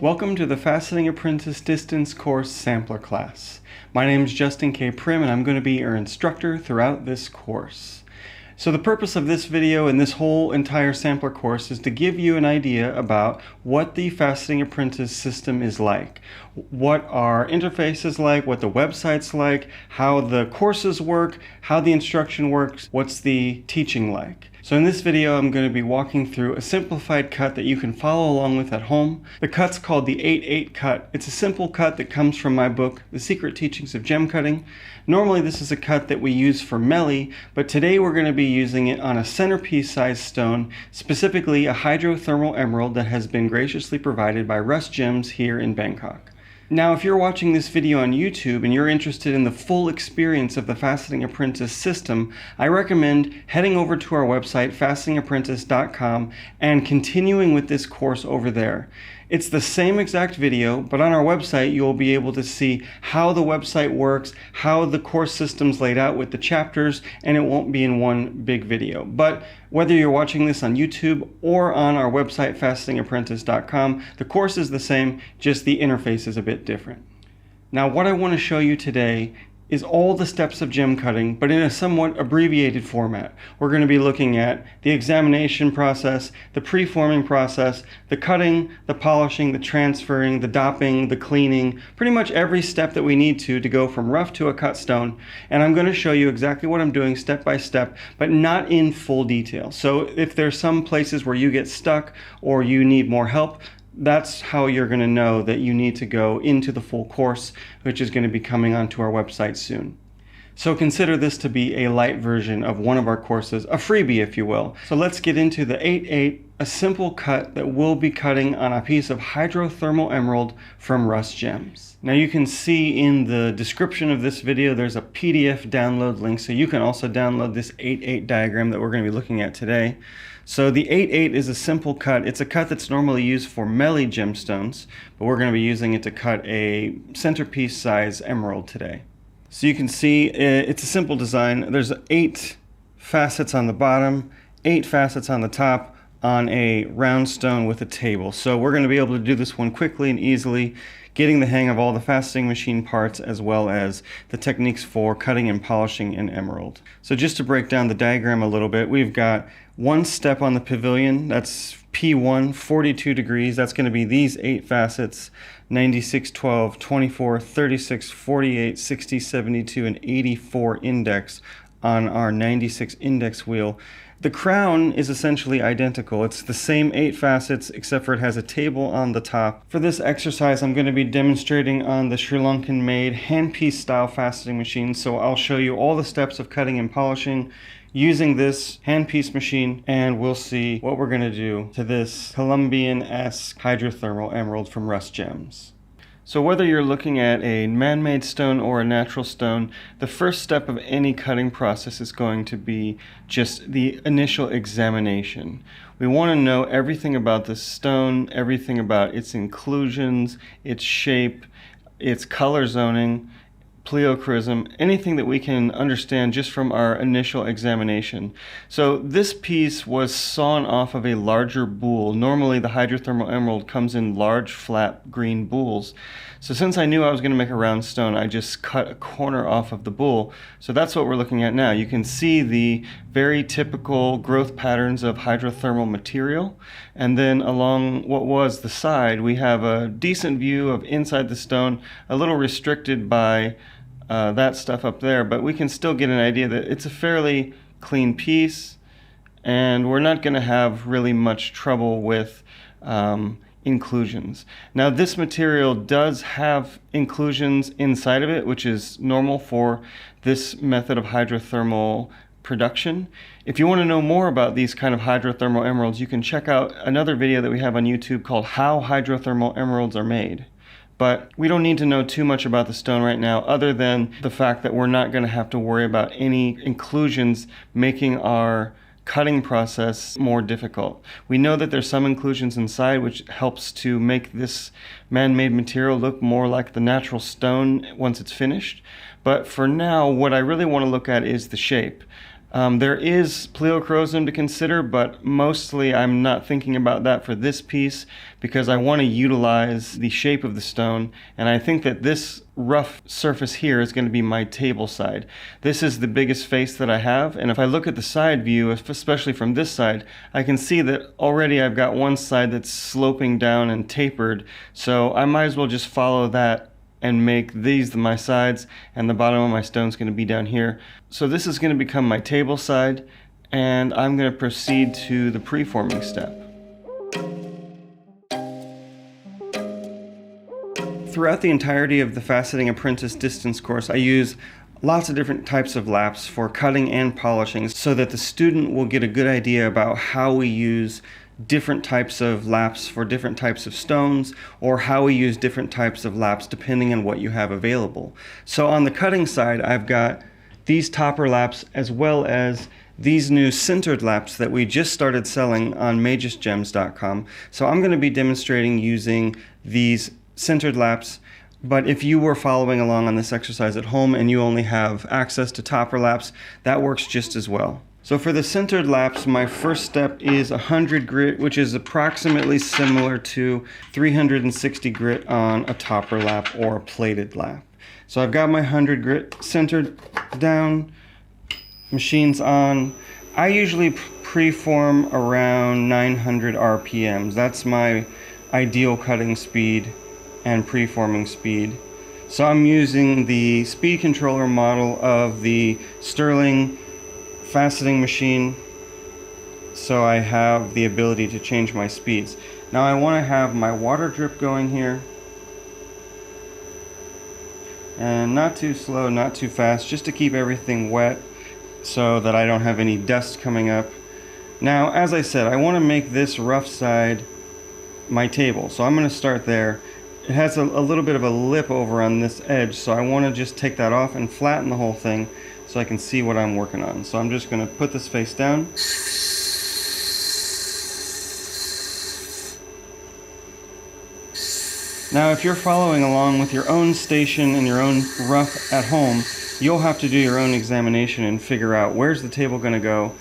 Welcome to the Faceting Apprentice Distance Course Sampler Class. My name is Justin K. Prim and I'm going to be your instructor throughout this course. So the purpose of this video and this whole entire sampler course is to give you an idea about what the Faceting Apprentice system is like, what our interface is like, what the website's like, how the courses work, how the instruction works, what's the teaching like. So in this video, I'm going to be walking through a simplified cut that you can follow along with at home. The cut's called the 8-8 cut. It's a simple cut that comes from my book, The Secret Teachings of Gem Cutting. Normally this is a cut that we use for melee, but today we're going to be using it on a centerpiece sized stone, specifically a hydrothermal emerald that has been graciously provided by Rust Gems here in Bangkok. Now, if you're watching this video on YouTube and you're interested in the full experience of the Faceting Apprentice system, I recommend heading over to our website, facetingapprentice.com, and continuing with this course over there. It's the same exact video, but on our website you'll be able to see how the website works, how the course system's laid out with the chapters, and it won't be in one big video. But whether you're watching this on YouTube or on our website, facetingapprentice.com, the course is the same, just the interface is a bit different. Now, what I want to show you today is all the steps of gem cutting, but in a somewhat abbreviated format. We're going to be looking at the examination process, the preforming process, the cutting, the polishing, the transferring, the dopping, the cleaning, pretty much every step that we need to go from rough to a cut stone. And I'm going to show you exactly what I'm doing step by step, but not in full detail. So if there's some places where you get stuck or you need more help, that's how you're going to know that you need to go into the full course, which is going to be coming onto our website soon. So consider this to be a light version of one of our courses, a freebie if you will. So let's get into the 8-8, a simple cut that we'll be cutting on a piece of hydrothermal emerald from Rust Gems. Now you can see in the description of this video there's a PDF download link, so you can also download this 8-8 diagram that we're going to be looking at today. So the 8-8 is a simple cut. It's a cut that's normally used for melee gemstones, but we're going to be using it to cut a centerpiece size emerald today. So you can see it's a simple design. There's 8 facets on the bottom, 8 facets on the top on a round stone with a table. So we're going to be able to do this one quickly and easily, getting the hang of all the faceting machine parts as well as the techniques for cutting and polishing an emerald. So just to break down the diagram a little bit, we've got one step on the pavilion, that's P1, 42 degrees. That's going to be these 8 facets, 96, 12, 24, 36, 48, 60, 72, and 84 index on our 96 index wheel. The crown is essentially identical. It's the same 8 facets except for it has a table on the top. For this exercise I'm going to be demonstrating on the Sri Lankan made handpiece style faceting machine, so I'll show you all the steps of cutting and polishing using this handpiece machine, and we'll see what we're going to do to this Colombian-esque hydrothermal emerald from Rust Gems. So whether you're looking at a man-made stone or a natural stone, the first step of any cutting process is going to be just the initial examination. We want to know everything about the stone, everything about its inclusions, its shape, its color zoning, pleochrism, anything that we can understand just from our initial examination. So this piece was sawn off of a larger boule. Normally the hydrothermal emerald comes in large flat green boules. So since I knew I was going to make a round stone, I just cut a corner off of the boule. So that's what we're looking at now. You can see the very typical growth patterns of hydrothermal material, and then along what was the side we have a decent view of inside the stone, a little restricted by that stuff up there, but we can still get an idea that it's a fairly clean piece and we're not going to have really much trouble with inclusions. Now this material does have inclusions inside of it, which is normal for this method of hydrothermal production. If you want to know more about these kind of hydrothermal emeralds, you can check out another video that we have on YouTube called How Hydrothermal Emeralds Are Made. But we don't need to know too much about the stone right now, other than the fact that we're not going to have to worry about any inclusions making our cutting process more difficult. We know that there's some inclusions inside, which helps to make this man-made material look more like the natural stone once it's finished. But for now, what I really want to look at is the shape. There is pleocorrosion to consider, but mostly I'm not thinking about that for this piece because I want to utilize the shape of the stone, and I think that this rough surface here is going to be my table side. This is the biggest face that I have, and if I look at the side view, especially from this side, I can see that already I've got one side that's sloping down and tapered, so I might as well just follow that and make these my sides, and the bottom of my stone is going to be down here. So this is going to become my table side, and I'm going to proceed to the preforming step. Throughout the entirety of the Faceting Apprentice distance course, I use lots of different types of laps for cutting and polishing so that the student will get a good idea about how we use different types of laps for different types of stones, or how we use different types of laps depending on what you have available. So on the cutting side, I've got these topper laps as well as these new centered laps that we just started selling on magisgems.com. So I'm going to be demonstrating using these centered laps, but if you were following along on this exercise at home and you only have access to topper laps, that works just as well. So for the centered laps, my first step is 100 grit, which is approximately similar to 360 grit on a topper lap or a plated lap. So I've got my 100 grit centered down, machines on. I usually preform around 900 RPMs. That's my ideal cutting speed and preforming speed. So I'm using the speed controller model of the Stirling faceting machine, so I have the ability to change my speeds. Now I want to have my water drip going here, and not too slow, not too fast, just to keep everything wet so that I don't have any dust coming up. Now, as I said, I want to make this rough side my table, so I'm going to start there. It has a little bit of a lip over on this edge, so I want to just take that off and flatten the whole thing so I can see what I'm working on. So I'm just going to put this face down. Now if you're following along with your own station and your own rough at home, you'll have to do your own examination and figure out where's the table going to go,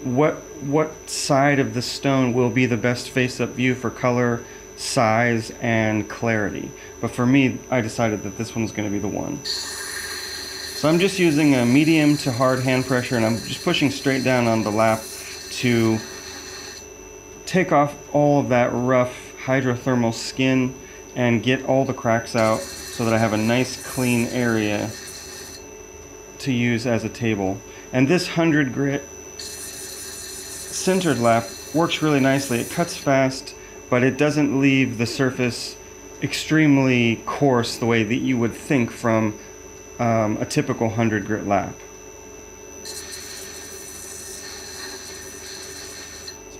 what side of the stone will be the best face-up view for color, size, and clarity. But for me, I decided that this one's going to be the one. So I'm just using a medium to hard hand pressure, and I'm just pushing straight down on the lap to take off all of that rough hydrothermal skin and get all the cracks out so that I have a nice clean area to use as a table. And this 100 grit centered lap works really nicely. It cuts fast, but it doesn't leave the surface extremely coarse the way that you would think from a typical 100 grit lap.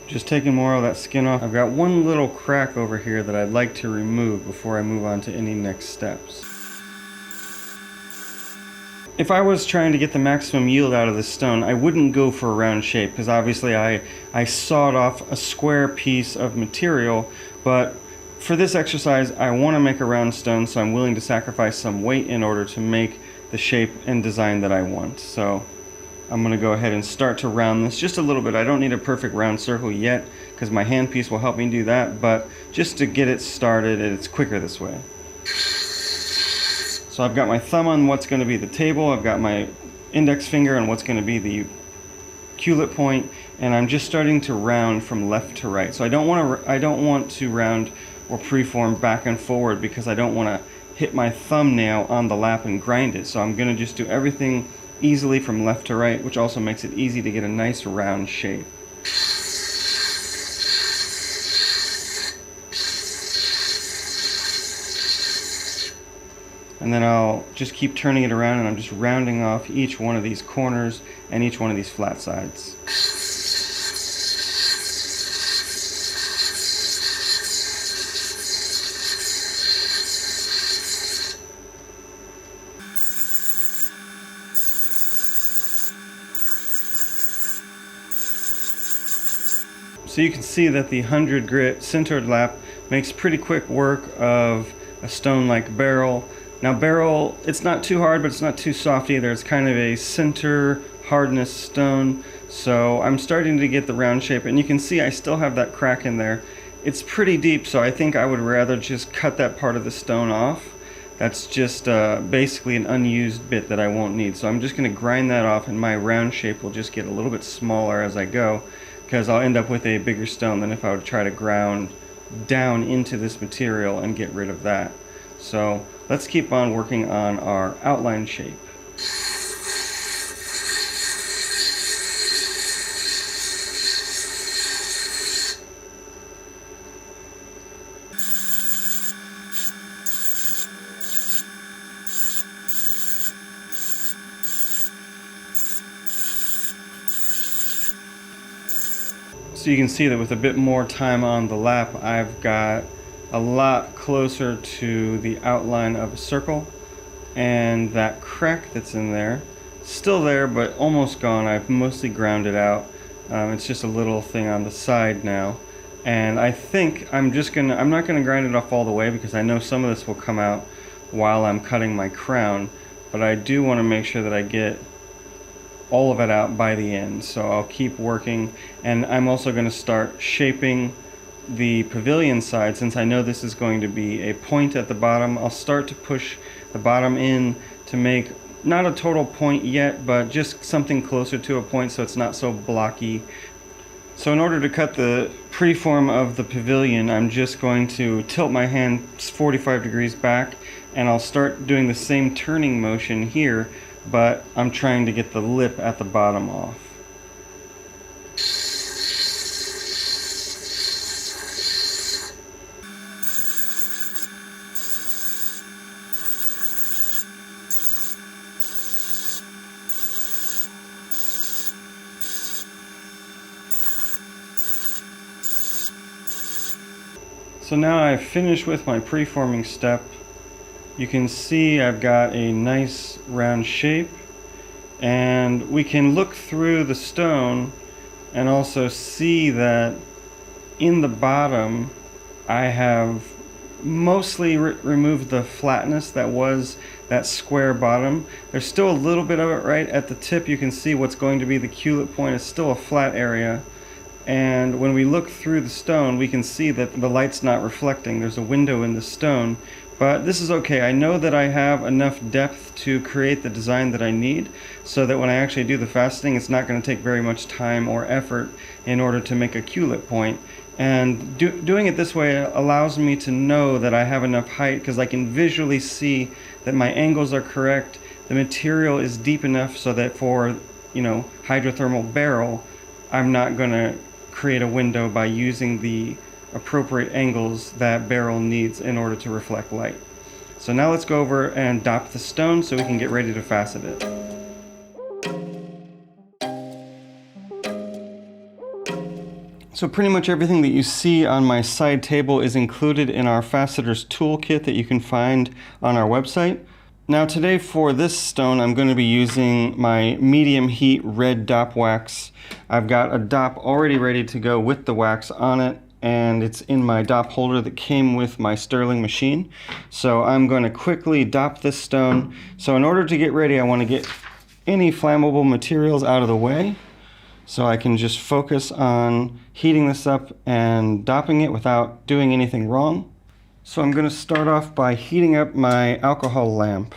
Just taking more of that skin off. I've got one little crack over here that I'd like to remove before I move on to any next steps. If I was trying to get the maximum yield out of this stone, I wouldn't go for a round shape, because obviously I sawed off a square piece of material, but for this exercise I want to make a round stone, so I'm willing to sacrifice some weight in order to make the shape and design that I want. So I'm going to go ahead and start to round this just a little bit. I don't need a perfect round circle yet, because my handpiece will help me do that, but just to get it started, it's quicker this way. So I've got my thumb on what's going to be the table, I've got my index finger on what's going to be the cullet point, and I'm just starting to round from left to right. So I don't want to round or preform back and forward, because I don't want to hit my thumbnail on the lap and grind it. So I'm going to just do everything easily from left to right, which also makes it easy to get a nice round shape. And then I'll just keep turning it around, and I'm just rounding off each one of these corners and each one of these flat sides. So you can see that the 100 grit centered lap makes pretty quick work of a stone like beryl. Now beryl, it's not too hard, but it's not too soft either. It's kind of a center hardness stone. So I'm starting to get the round shape, and you can see I still have that crack in there. It's pretty deep, so I think I would rather just cut that part of the stone off. That's just basically an unused bit that I won't need. So I'm just going to grind that off, and my round shape will just get a little bit smaller as I go, because I'll end up with a bigger stone than if I would try to ground down into this material and get rid of that. So let's keep on working on our outline shape. So you can see that with a bit more time on the lap, I've got a lot closer to the outline of a circle, and that crack that's in there, still there but almost gone. I've mostly ground it out. It's just a little thing on the side now, and I think I'm not gonna grind it off all the way, because I know some of this will come out while I'm cutting my crown, but I do want to make sure that I get all of it out by the end. So I'll keep working, and I'm also going to start shaping the pavilion side. Since I know this is going to be a point at the bottom, I'll start to push the bottom in to make not a total point yet, but just something closer to a point so it's not so blocky. So in order to cut the preform of the pavilion, I'm just going to tilt my hand 45 degrees back, and I'll start doing the same turning motion here, but I'm trying to get the lip at the bottom off. So now I've finished with my preforming step. You can see I've got a nice round shape, and we can look through the stone and also see that in the bottom I have mostly removed the flatness that was that square bottom. There's still a little bit of it right at the tip. You can see what's going to be the Q-lip point is still a flat area, and when we look through the stone we can see that the light's not reflecting. There's a window in the stone. But this is okay. I know that I have enough depth to create the design that I need, so that when I actually do the faceting, it's not going to take very much time or effort in order to make a Q-lip point. And doing it this way allows me to know that I have enough height, because I can visually see that my angles are correct, the material is deep enough so that for, hydrothermal barrel, I'm not going to create a window by using the appropriate angles that barrel needs in order to reflect light. So now let's go over and dop the stone so we can get ready to facet it. So pretty much everything that you see on my side table is included in our faceter's toolkit that you can find on our website. Now today for this stone I'm going to be using my medium heat red dop wax. I've got a dop already ready to go with the wax on it, and it's in my dop holder that came with my Stirling machine. So I'm going to quickly dop this stone. So in order to get ready, I want to get any flammable materials out of the way, so I can just focus on heating this up and dopping it without doing anything wrong. So I'm going to start off by heating up my alcohol lamp.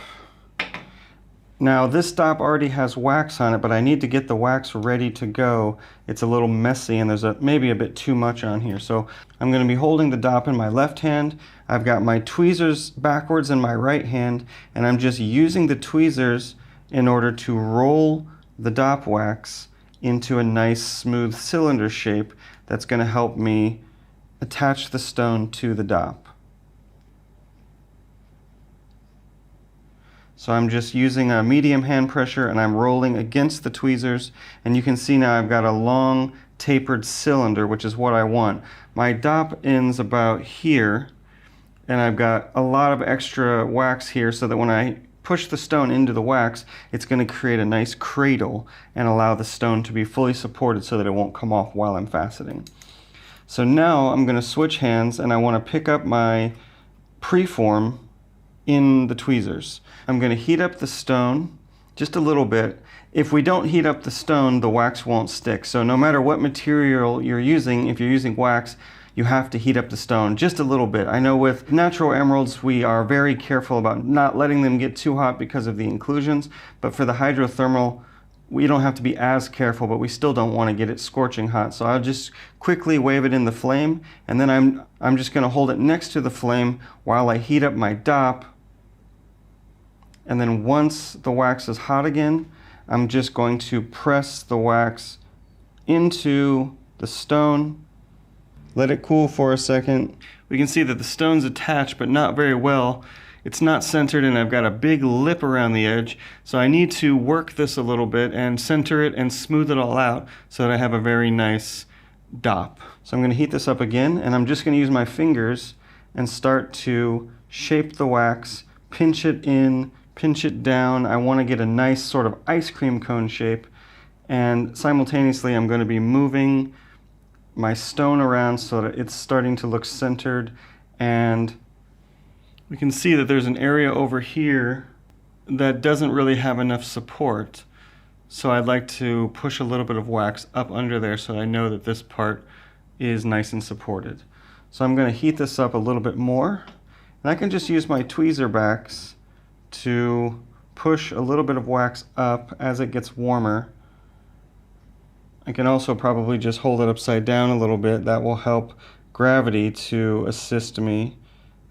Now this dop already has wax on it, but I need to get the wax ready to go. It's a little messy and there's maybe a bit too much on here. So I'm going to be holding the dop in my left hand. I've got my tweezers backwards in my right hand, and I'm just using the tweezers in order to roll the dop wax into a nice smooth cylinder shape that's going to help me attach the stone to the dop. So I'm just using a medium hand pressure and I'm rolling against the tweezers, and you can see now I've got a long tapered cylinder, which is what I want. My dop ends about here, and I've got a lot of extra wax here so that when I push the stone into the wax, it's going to create a nice cradle and allow the stone to be fully supported so that it won't come off while I'm faceting. So now I'm going to switch hands and I want to pick up my preform in the tweezers. I'm going to heat up the stone just a little bit. If we don't heat up the stone, the wax won't stick. So no matter what material you're using, if you're using wax, you have to heat up the stone just a little bit. I know with natural emeralds, we are very careful about not letting them get too hot because of the inclusions, but for the hydrothermal, we don't have to be as careful, but we still don't want to get it scorching hot. So I'll just quickly wave it in the flame, and then I'm just going to hold it next to the flame while I heat up my dop. And then once the wax is hot again, I'm just going to press the wax into the stone. Let it cool for a second. We can see that the stone's attached, but not very well. It's not centered, and I've got a big lip around the edge. So I need to work this a little bit and center it and smooth it all out so that I have a very nice dop. So I'm going to heat this up again, and I'm just going to use my fingers and start to shape the wax, pinch it in, pinch it down. I want to get a nice sort of ice cream cone shape, and simultaneously I'm going to be moving my stone around so that it's starting to look centered, and we can see that there's an area over here that doesn't really have enough support. So I'd like to push a little bit of wax up under there so I know that this part is nice and supported. So I'm going to heat this up a little bit more, and I can just use my tweezer backs to push a little bit of wax up as it gets warmer. I can also probably just hold it upside down a little bit. That will help gravity to assist me,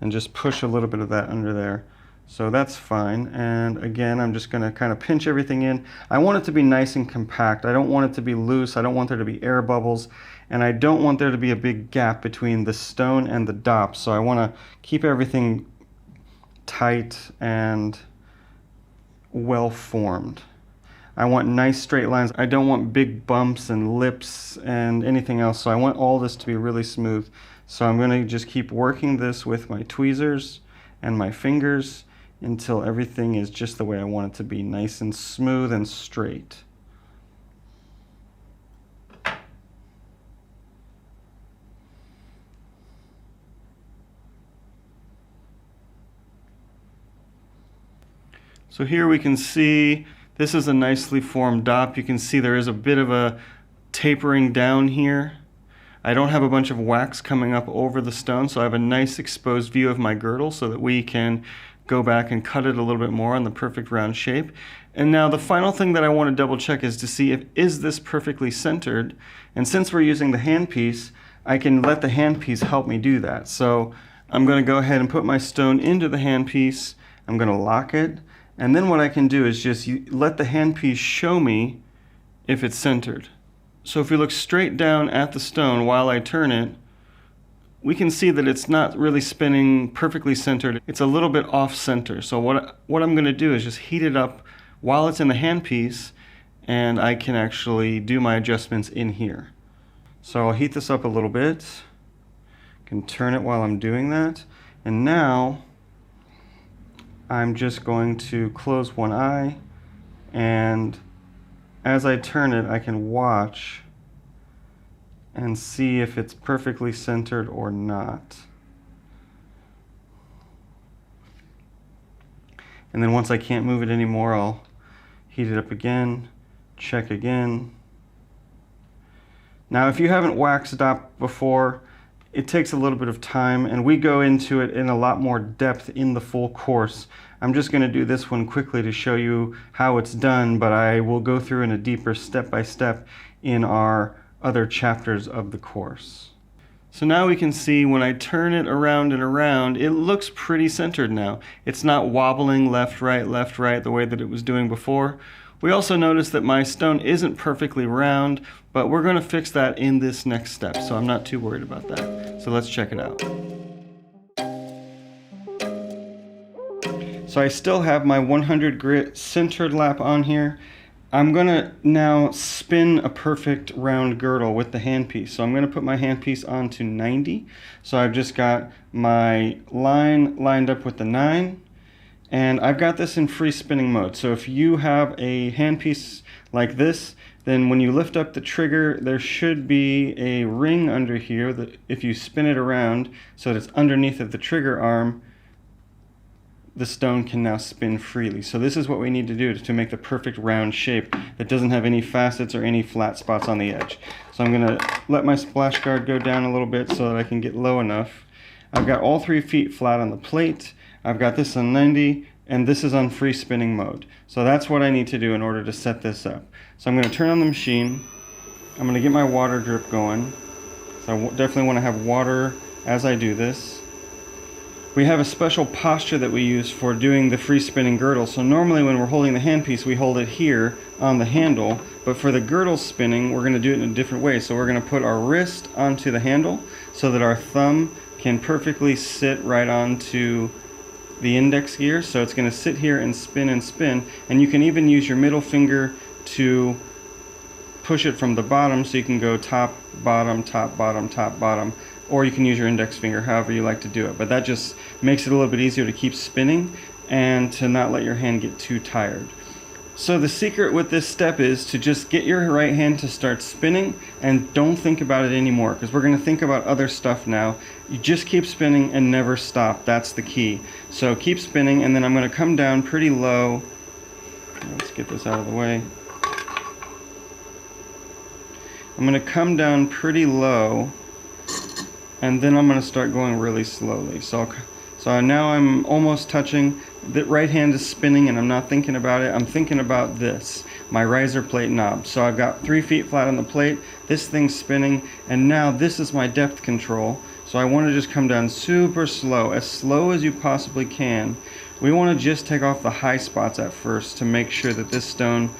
and just push a little bit of that under there. So that's fine. And again, I'm just going to kind of pinch everything in. I want it to be nice and compact. I don't want it to be loose. I don't want there to be air bubbles. And I don't want there to be a big gap between the stone and the dop. So I want to keep everything tight and well formed. I want nice straight lines. I don't want big bumps and lips and anything else. So I want all this to be really smooth. So I'm going to just keep working this with my tweezers and my fingers until everything is just the way I want it to be, nice and smooth and straight. So here we can see this is a nicely formed dop. You can see there is a bit of a tapering down here. I don't have a bunch of wax coming up over the stone, so I have a nice exposed view of my girdle so that we can go back and cut it a little bit more on the perfect round shape. And now the final thing that I want to double check is to see if is this perfectly centered. And since we're using the handpiece, I can let the handpiece help me do that. So I'm going to go ahead and put my stone into the handpiece. I'm going to lock it. And then what I can do is just let the handpiece show me if it's centered. So if we look straight down at the stone while I turn it, we can see that it's not really spinning perfectly centered. It's a little bit off center. So what I'm going to do is just heat it up while it's in the handpiece, and I can actually do my adjustments in here. So I'll heat this up a little bit. Can turn it while I'm doing that. And now I'm just going to close one eye, and as I turn it, I can watch and see if it's perfectly centered or not. And then once I can't move it anymore, I'll heat it up again, check again. Now, if you haven't waxed dop before, it takes a little bit of time, and we go into it in a lot more depth in the full course. I'm just going to do this one quickly to show you how it's done, but I will go through in a deeper step-by-step in our other chapters of the course. So now we can see when I turn it around and around, it looks pretty centered now. It's not wobbling left, right, the way that it was doing before. We also notice that my stone isn't perfectly round, but we're going to fix that in this next step, so I'm not too worried about that. So let's check it out. So I still have my 100 grit centered lap on here. I'm going to now spin a perfect round girdle with the handpiece. So I'm going to put my handpiece on to 90. So I've just got my line lined up with the 9. And I've got this in free spinning mode. So if you have a handpiece like this, then when you lift up the trigger, there should be a ring under here that if you spin it around so that it's underneath of the trigger arm, the stone can now spin freely. So this is what we need to do to make the perfect round shape that doesn't have any facets or any flat spots on the edge. So I'm going to let my splash guard go down a little bit so that I can get low enough. I've got all 3 feet flat on the plate. I've got this on 90, and this is on free spinning mode. So that's what I need to do in order to set this up. So I'm going to turn on the machine. I'm going to get my water drip going. So I definitely want to have water as I do this. We have a special posture that we use for doing the free spinning girdle. So normally when we're holding the handpiece, we hold it here on the handle, but for the girdle spinning, we're going to do it in a different way. So we're going to put our wrist onto the handle so that our thumb can perfectly sit right onto the index gear. So it's going to sit here and spin, and you can even use your middle finger to push it from the bottom, so you can go top, bottom, top, bottom, top, bottom, or you can use your index finger, however you like to do it. But that just makes it a little bit easier to keep spinning and to not let your hand get too tired. So the secret with this step is to just get your right hand to start spinning and don't think about it anymore, because we're going to think about other stuff now. You just keep spinning and never stop. That's the key. So keep spinning, and then I'm going to come down pretty low. Let's get this out of the way. I'm going to come down pretty low, and then I'm going to start going really slowly. So now I'm almost touching. The right hand is spinning and I'm not thinking about it. I'm thinking about this, my riser plate knob. So I've got 3 feet flat on the plate, this thing's spinning, and now this is my depth control. So I want to just come down super slow, as slow as you possibly can. We want to just take off the high spots at first to make sure that this stone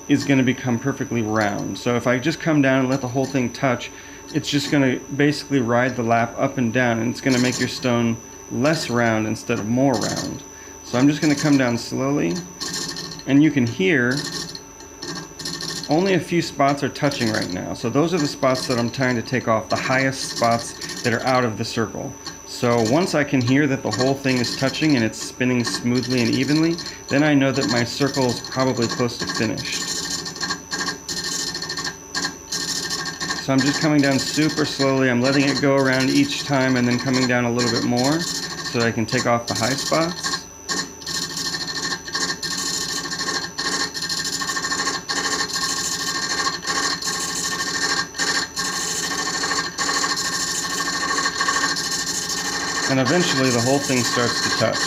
is going to become perfectly round. So if I just come down and let the whole thing touch, it's just going to basically ride the lap up and down, and it's going to make your stone less round instead of more round. So I'm just going to come down slowly, and you can hear only a few spots are touching right now. So those are the spots that I'm trying to take off, the highest spots that are out of the circle. So once I can hear that the whole thing is touching and it's spinning smoothly and evenly, then I know that my circle is probably close to finished. So I'm just coming down super slowly. I'm letting it go around each time and then coming down a little bit more so that I can take off the high spots. And eventually the whole thing starts to touch.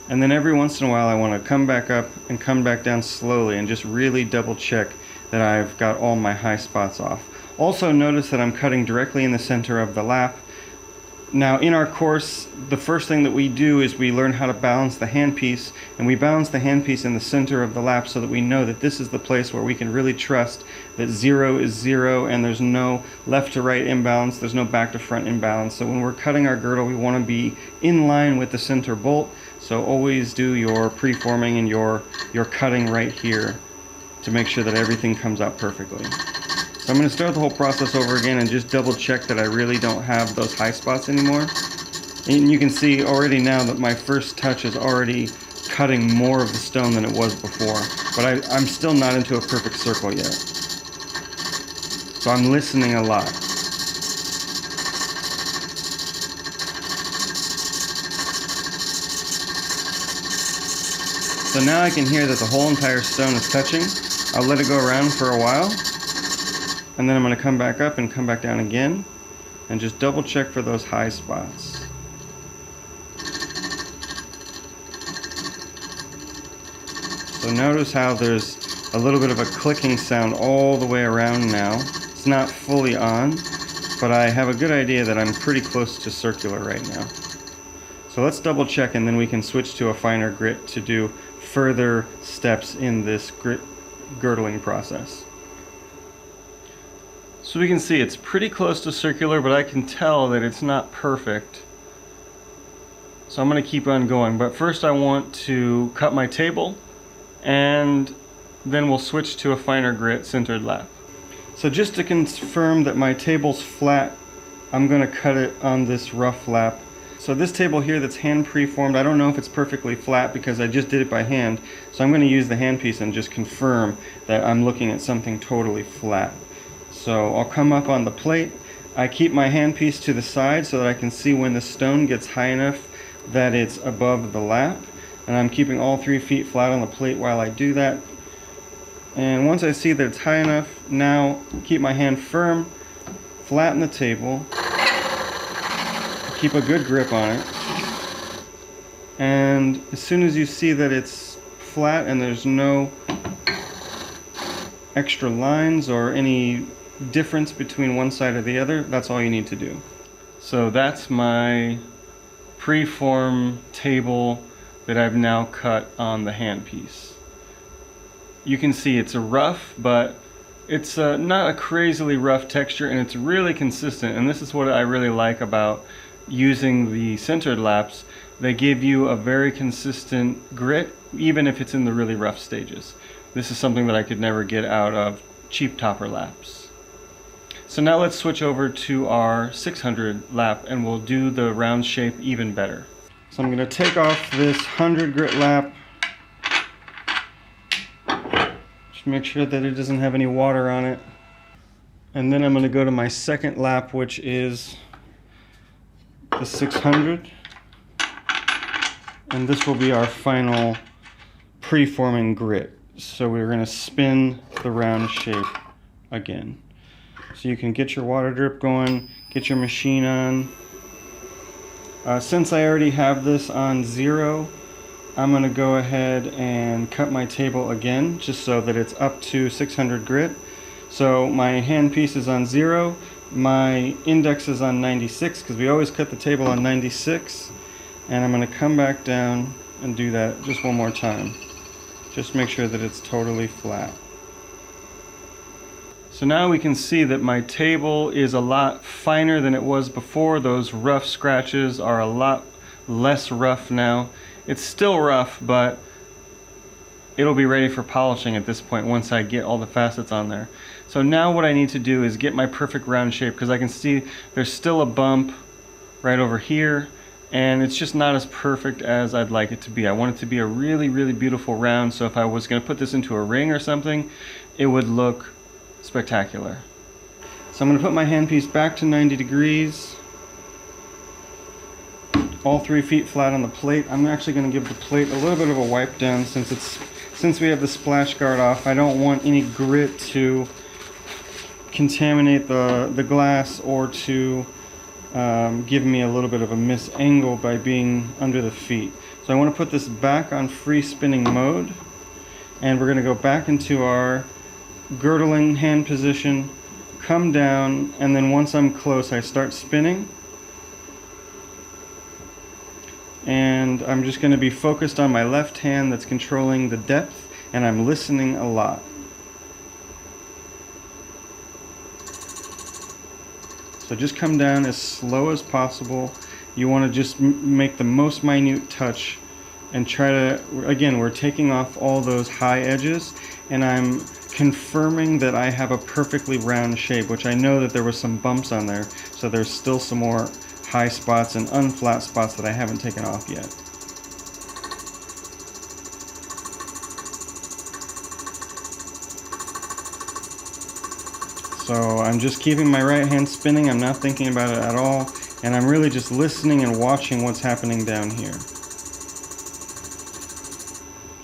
And then every once in a while I want to come back up and come back down slowly and just really double check that I've got all my high spots off. Also notice that I'm cutting directly in the center of the lap. Now in our course, the first thing that we do is we learn how to balance the handpiece, and we balance the handpiece in the center of the lap so that we know that this is the place where we can really trust that 0 is 0 and there's no left to right imbalance, there's no back to front imbalance. So when we're cutting our girdle, we want to be in line with the center bolt. So always do your preforming and your cutting right here to make sure that everything comes out perfectly. So I'm going to start the whole process over again and just double check that I really don't have those high spots anymore. And you can see already now that my first touch is already cutting more of the stone than it was before. But I'm still not into a perfect circle yet. So I'm listening a lot. So now I can hear that the whole entire stone is touching. I'll let it go around for a while. And then I'm going to come back up and come back down again and just double check for those high spots. So notice how there's a little bit of a clicking sound all the way around now. It's not fully on, but I have a good idea that I'm pretty close to circular right now. So let's double check, and then we can switch to a finer grit to do further steps in this girdling process. So we can see it's pretty close to circular, but I can tell that it's not perfect. So I'm going to keep on going, but first I want to cut my table, and then we'll switch to a finer grit centered lap. So just to confirm that my table's flat, I'm going to cut it on this rough lap. So this table here that's hand preformed, I don't know if it's perfectly flat because I just did it by hand. So I'm going to use the handpiece and just confirm that I'm looking at something totally flat. So I'll come up on the plate. I keep my handpiece to the side so that I can see when the stone gets high enough that it's above the lap. And I'm keeping all 3 feet flat on the plate while I do that. And once I see that it's high enough, now keep my hand firm, flatten the table, keep a good grip on it. And as soon as you see that it's flat and there's no extra lines or any difference between one side or the other, that's all you need to do. So that's my preform table that I've now cut on the handpiece. You can see it's a rough, but it's not a crazily rough texture, and it's really consistent. And this is what I really like about using the centered laps. They give you a very consistent grit, even if it's in the really rough stages. This is something that I could never get out of cheap topper laps. So now let's switch over to our 600 lap, and we'll do the round shape even better. So I'm going to take off this 100 grit lap. Make sure that it doesn't have any water on it. And then I'm going to go to my second lap, which is the 600. And this will be our final preforming grit. So we're going to spin the round shape again. So you can get your water drip going, get your machine on. Since I already have this on 0, I'm going to go ahead and cut my table again, just so that it's up to 600 grit. So my handpiece is on 0, my index is on 96, because we always cut the table on 96. And I'm going to come back down and do that just one more time. Just make sure that it's totally flat. So now we can see that my table is a lot finer than it was before. Those rough scratches are a lot less rough now. It's still rough, but it'll be ready for polishing at this point once I get all the facets on there. So now what I need to do is get my perfect round shape, because I can see there's still a bump right over here, and it's just not as perfect as I'd like it to be. I want it to be a really, really beautiful round, so if I was going to put this into a ring or something, it would look spectacular. So I'm going to put my handpiece back to 90 degrees. All 3 feet flat on the plate. I'm actually going to give the plate a little bit of a wipe down since we have the splash guard off. I don't want any grit to contaminate the glass or to give me a little bit of a miss angle by being under the feet. So I want to put this back on free spinning mode, and we're going to go back into our girdling hand position, come down, and then once I'm close I start spinning. And I'm just going to be focused on my left hand that's controlling the depth, and I'm listening a lot. So just come down as slow as possible. You want to just make the most minute touch and try to, again, we're taking off all those high edges, and I'm confirming that I have a perfectly round shape, which I know that there were some bumps on there, so there's still some more high spots and unflat spots that I haven't taken off yet. So I'm just keeping my right hand spinning, I'm not thinking about it at all, and I'm really just listening and watching what's happening down here.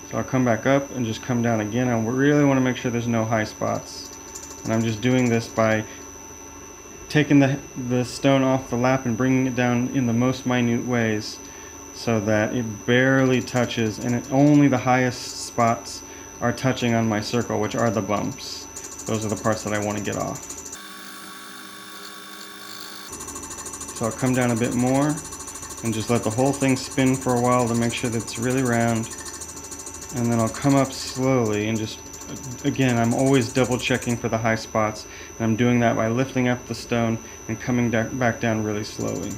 So I'll come back up and just come down again. I really want to make sure there's no high spots. And I'm just doing this by taking the stone off the lap and bringing it down in the most minute ways so that it barely touches, and only the highest spots are touching on my circle, which are the bumps. Those are the parts that I want to get off. So I'll come down a bit more and just let the whole thing spin for a while to make sure that it's really round. And then I'll come up slowly and just, again, I'm always double checking for the high spots, and I'm doing that by lifting up the stone and coming back down really slowly.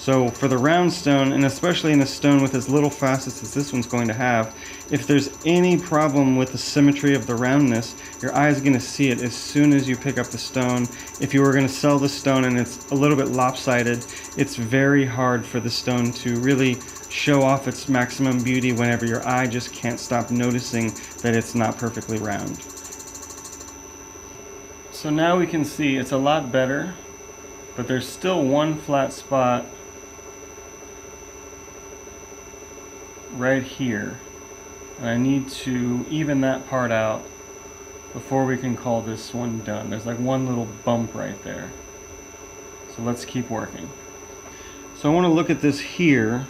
So for the round stone, and especially in a stone with as little facets as this one's going to have, if there's any problem with the symmetry of the roundness, your eye is going to see it as soon as you pick up the stone. If you were going to sell the stone and it's a little bit lopsided, it's very hard for the stone to really show off its maximum beauty whenever your eye just can't stop noticing that it's not perfectly round. So now we can see it's a lot better, but there's still one flat spot right here, and I need to even that part out before we can call this one done. There's like one little bump right there, so let's keep working. So I want to look at this here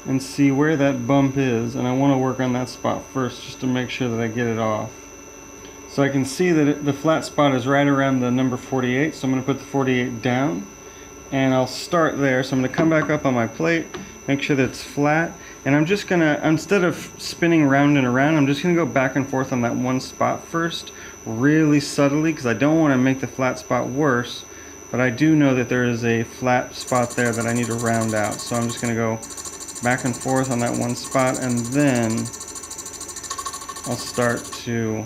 and see where that bump is, and I want to work on that spot first just to make sure that I get it off. So I can see that the flat spot is right around the number 48, so I'm going to put the 48 down, and I'll start there. So I'm going to come back up on my plate, make sure that it's flat, and I'm just going to, instead of spinning round and around, I'm just going to go back and forth on that one spot first, really subtly, because I don't want to make the flat spot worse, but I do know that there is a flat spot there that I need to round out. So I'm just going to go back and forth on that one spot, and then I'll start to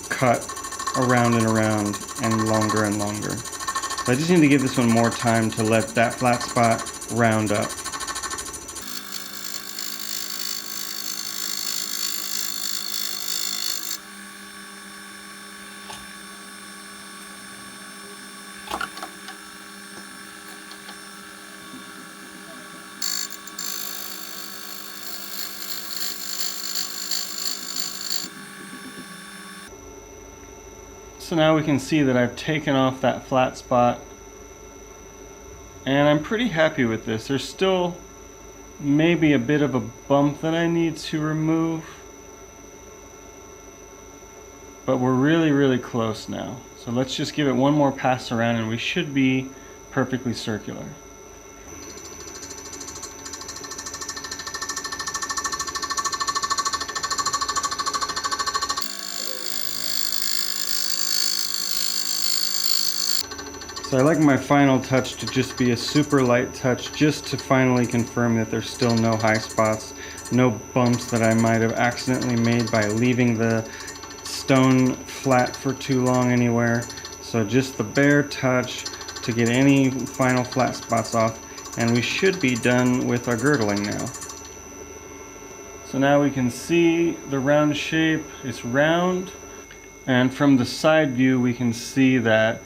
cut around and around and longer and longer. So I just need to give this one more time to let that flat spot round up. So now we can see that I've taken off that flat spot, and I'm pretty happy with this. There's still maybe a bit of a bump that I need to remove, but we're really close now. So let's just give it one more pass around and we should be perfectly circular. So I like my final touch to just be a super light touch, just to finally confirm that there's still no high spots, no bumps that I might have accidentally made by leaving the stone flat for too long anywhere. So just the bare touch to get any final flat spots off, and we should be done with our girdling now. So now we can see the round shape is round, and from the side view we can see that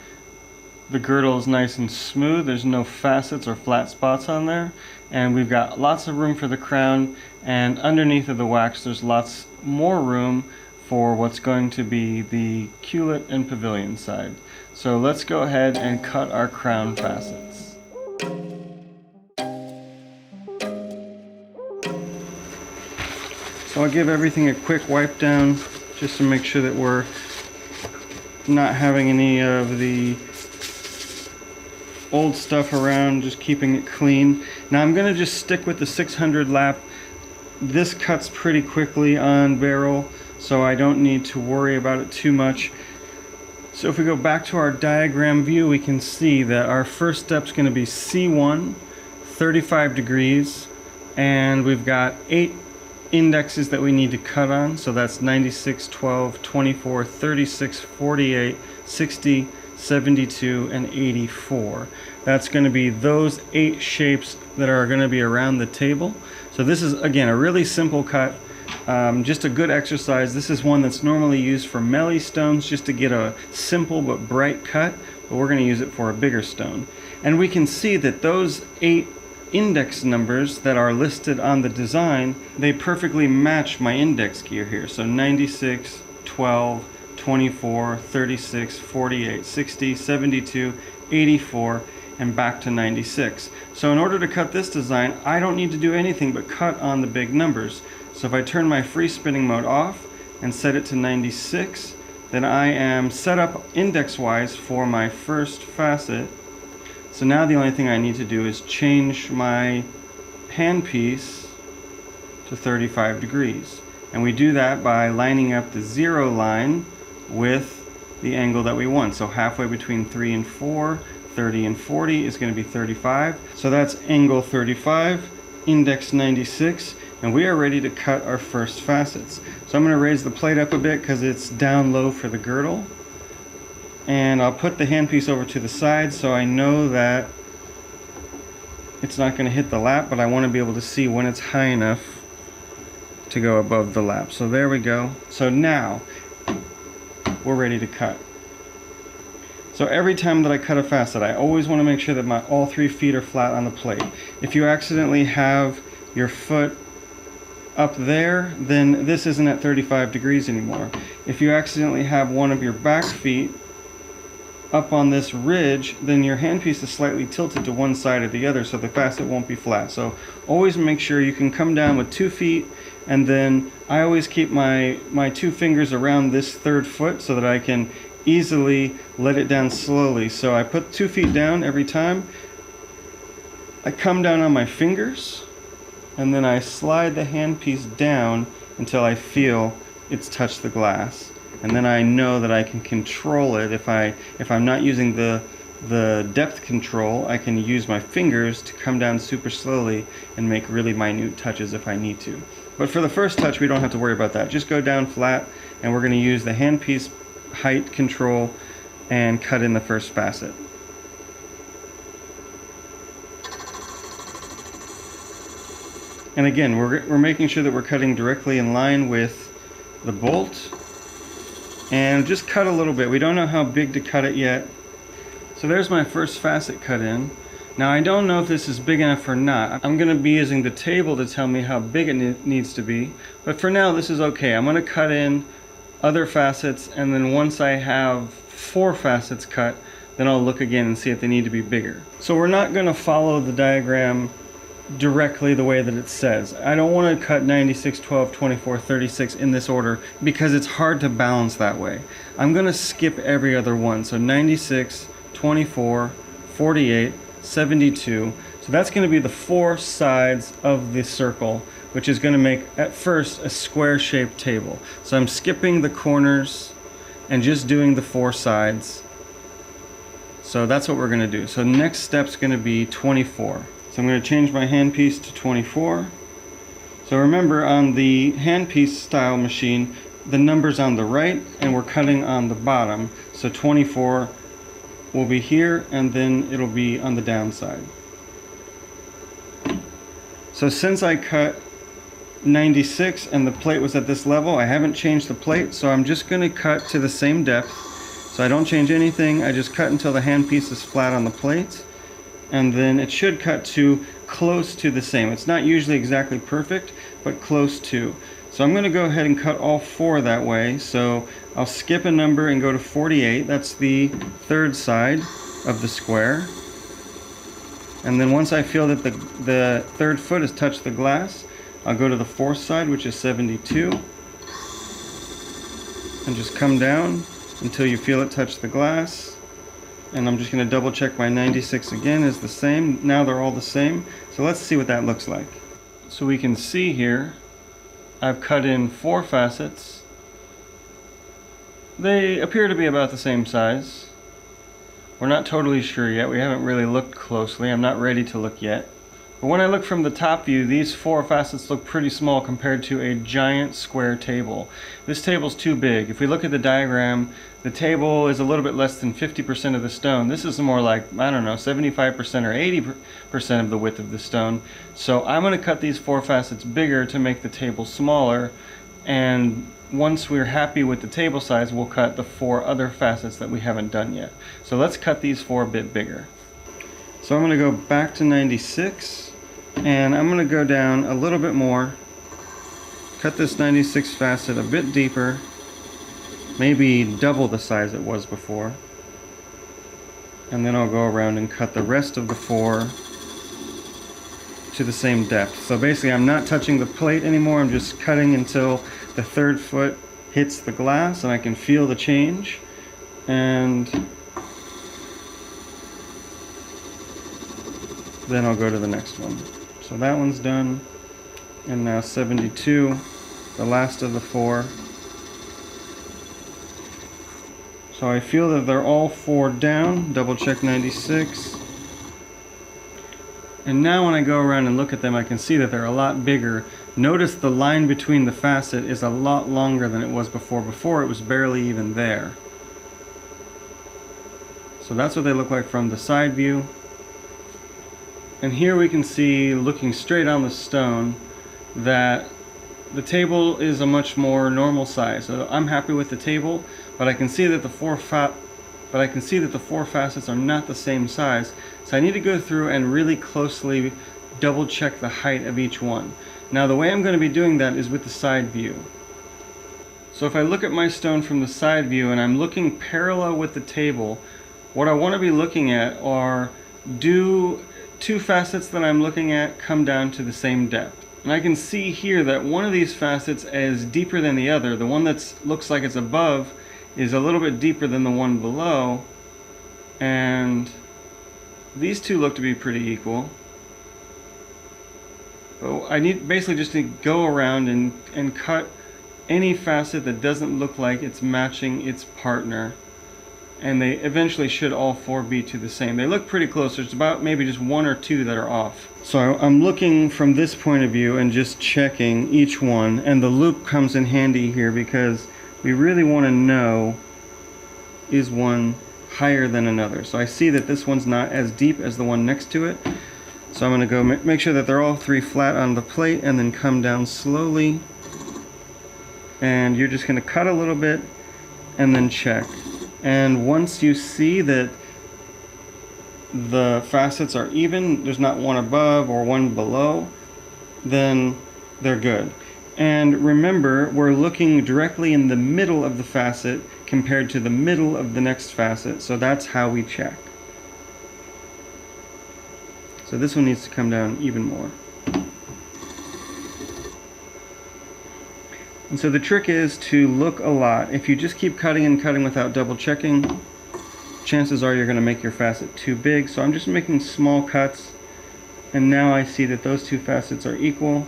the girdle is nice and smooth. There's no facets or flat spots on there, and we've got lots of room for the crown, and underneath of the wax there's lots more room for what's going to be the culet and pavilion side. So let's go ahead and cut our crown facets. So I'll give everything a quick wipe down just to make sure that we're not having any of the old stuff around, just keeping it clean. Now I'm going to just stick with the 600 lap. This cuts pretty quickly on barrel, so I don't need to worry about it too much. So if we go back to our diagram view, we can see that our first step is going to be C1, 35 degrees, and we've got 8 indexes that we need to cut on. So that's 96, 12, 24, 36, 48, 60, 72, and 84. That's going to be those 8 shapes that are going to be around the table. So this is, again, a really simple cut, just a good exercise. This is one that's normally used for melee stones, just to get a simple but bright cut, but we're going to use it for a bigger stone. And we can see that those 8 index numbers that are listed on the design, they perfectly match my index gear here. So 96, 12, 24, 36, 48, 60, 72, 84, and back to 96. So in order to cut this design, I don't need to do anything but cut on the big numbers. So if I turn my free spinning mode off and set it to 96, then I am set up index-wise for my first facet. So now the only thing I need to do is change my handpiece to 35 degrees. And we do that by lining up the 0 line with the angle that we want. So halfway between 3 and 4, 30 and 40 is going to be 35. So that's angle 35, index 96, and we are ready to cut our first facets. So I'm going to raise the plate up a bit because it's down low for the girdle. And I'll put the handpiece over to the side so I know that it's not going to hit the lap, but I want to be able to see when it's high enough to go above the lap. So there we go. So now we're ready to cut. So every time that I cut a facet, I always want to make sure that all 3 feet are flat on the plate. If you accidentally have your foot up there, then this isn't at 35 degrees anymore. If you accidentally have one of your back feet up on this ridge, then your handpiece is slightly tilted to one side or the other, so the facet won't be flat. So always make sure you can come down with 2 feet, and then I always keep my 2 fingers around this 3rd foot so that I can easily let it down slowly. So I put 2 feet down every time. I come down on my fingers, and then I slide the handpiece down until I feel it's touched the glass. And then I know that I can control it. If I'm not using the depth control, I can use my fingers to come down super slowly and make really minute touches if I need to. But for the first touch, we don't have to worry about that. Just go down flat, and we're going to use the handpiece height control and cut in the first facet. And again, we're making sure that we're cutting directly in line with the bolt. And just cut a little bit. We don't know how big to cut it yet. So there's my first facet cut in. Now I don't know if this is big enough or not. I'm going to be using the table to tell me how big it needs to be. But for now this is okay. I'm going to cut in other facets, and then once I have 4 facets cut, then I'll look again and see if they need to be bigger. So we're not going to follow the diagram directly the way that it says. I don't want to cut 96, 12, 24, 36 in this order because it's hard to balance that way. I'm going to skip every other one. So 96, 24, 48, 72. So that's going to be the 4 sides of the circle, which is going to make at first a square shaped table. So I'm skipping the corners and just doing the 4 sides. So that's what we're going to do. So the next step's going to be 24. So I'm going to change my handpiece to 24. So remember, on the handpiece style machine, the number's on the right and we're cutting on the bottom. So 24 will be here, and then it'll be on the downside. So since I cut 96 and the plate was at this level, I haven't changed the plate, so I'm just going to cut to the same depth. So I don't change anything, I just cut until the handpiece is flat on the plate. And then it should cut to close to the same. It's not usually exactly perfect, but close to. So I'm going to go ahead and cut all 4 that way. So I'll skip a number and go to 48. That's the 3rd side of the square. And then once I feel that the 3rd foot has touched the glass, I'll go to the 4th side, which is 72. And just come down until you feel it touch the glass. And I'm just going to double check my 96 again is the same. Now they're all the same. So let's see what that looks like. So we can see here, I've cut in 4 facets. They appear to be about the same size. We're not totally sure yet. We haven't really looked closely. I'm not ready to look yet. But when I look from the top view, these 4 facets look pretty small compared to a giant square table. This table's too big. If we look at the diagram, the table is a little bit less than 50% of the stone. This is more like, I don't know, 75% or 80% of the width of the stone. So I'm going to cut these 4 facets bigger to make the table smaller, and once we're happy with the table size, we'll cut the 4 other facets that we haven't done yet. So let's cut these 4 a bit bigger. So I'm going to go back to 96, and I'm going to go down a little bit more, cut this 96 facet a bit deeper, maybe double the size it was before, and then I'll go around and cut the rest of the 4 to the same depth. So basically I'm not touching the plate anymore, I'm just cutting until the 3rd foot hits the glass and I can feel the change. And then I'll go to the next one. So that one's done, and now 72, the last of the 4. So I feel that they're all 4 down, double check 96. And now when I go around and look at them, I can see that they're a lot bigger. Notice the line between the facet is a lot longer than it was before. Before it was barely even there. So that's what they look like from the side view. And here we can see, looking straight on the stone, that the table is a much more normal size. So I'm happy with the table, but I can see that the four facets are not the same size. So I need to go through and really closely double check the height of each one. Now the way I'm going to be doing that is with the side view. So if I look at my stone from the side view and I'm looking parallel with the table, what I want to be looking at are, do 2 facets that I'm looking at come down to the same depth? And I can see here that one of these facets is deeper than the other. The one that looks like it's above is a little bit deeper than the one below, and these 2 look to be pretty equal. But I need basically just to go around and cut any facet that doesn't look like it's matching its partner, and they eventually should all 4 be to the same. They look pretty close. There's about maybe just 1 or 2 that are off. So I'm looking from this point of view and just checking each one, and the loop comes in handy here because we really want to know, is one higher than another? So I see that this one's not as deep as the one next to it. So I'm going to go make sure that they're all 3 flat on the plate and then come down slowly. And you're just going to cut a little bit and then check. And once you see that the facets are even, there's not one above or one below, then they're good. And remember, we're looking directly in the middle of the facet compared to the middle of the next facet, so that's how we check. So this one needs to come down even more. And so the trick is to look a lot. If you just keep cutting and cutting without double checking, chances are you're going to make your facet too big. So I'm just making small cuts, and now I see that those 2 facets are equal.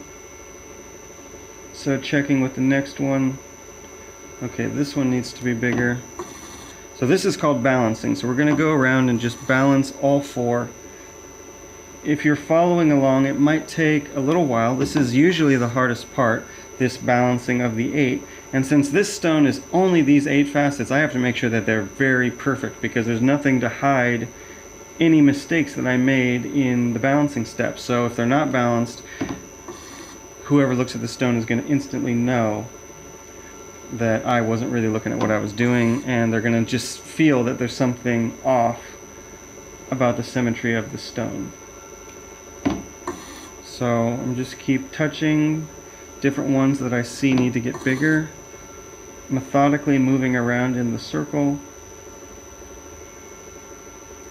So checking with the next one, okay, this one needs to be bigger. So this is called balancing. So we're going to go around and just balance all 4. If you're following along, it might take a little while. This is usually the hardest part, this balancing of the 8. And since this stone is only these 8 facets, I have to make sure that they're very perfect, because there's nothing to hide any mistakes that I made in the balancing steps. So if they're not balanced, whoever looks at the stone is going to instantly know that I wasn't really looking at what I was doing, and they're going to just feel that there's something off about the symmetry of the stone. So I'm just keep touching different ones that I see need to get bigger, methodically moving around in the circle,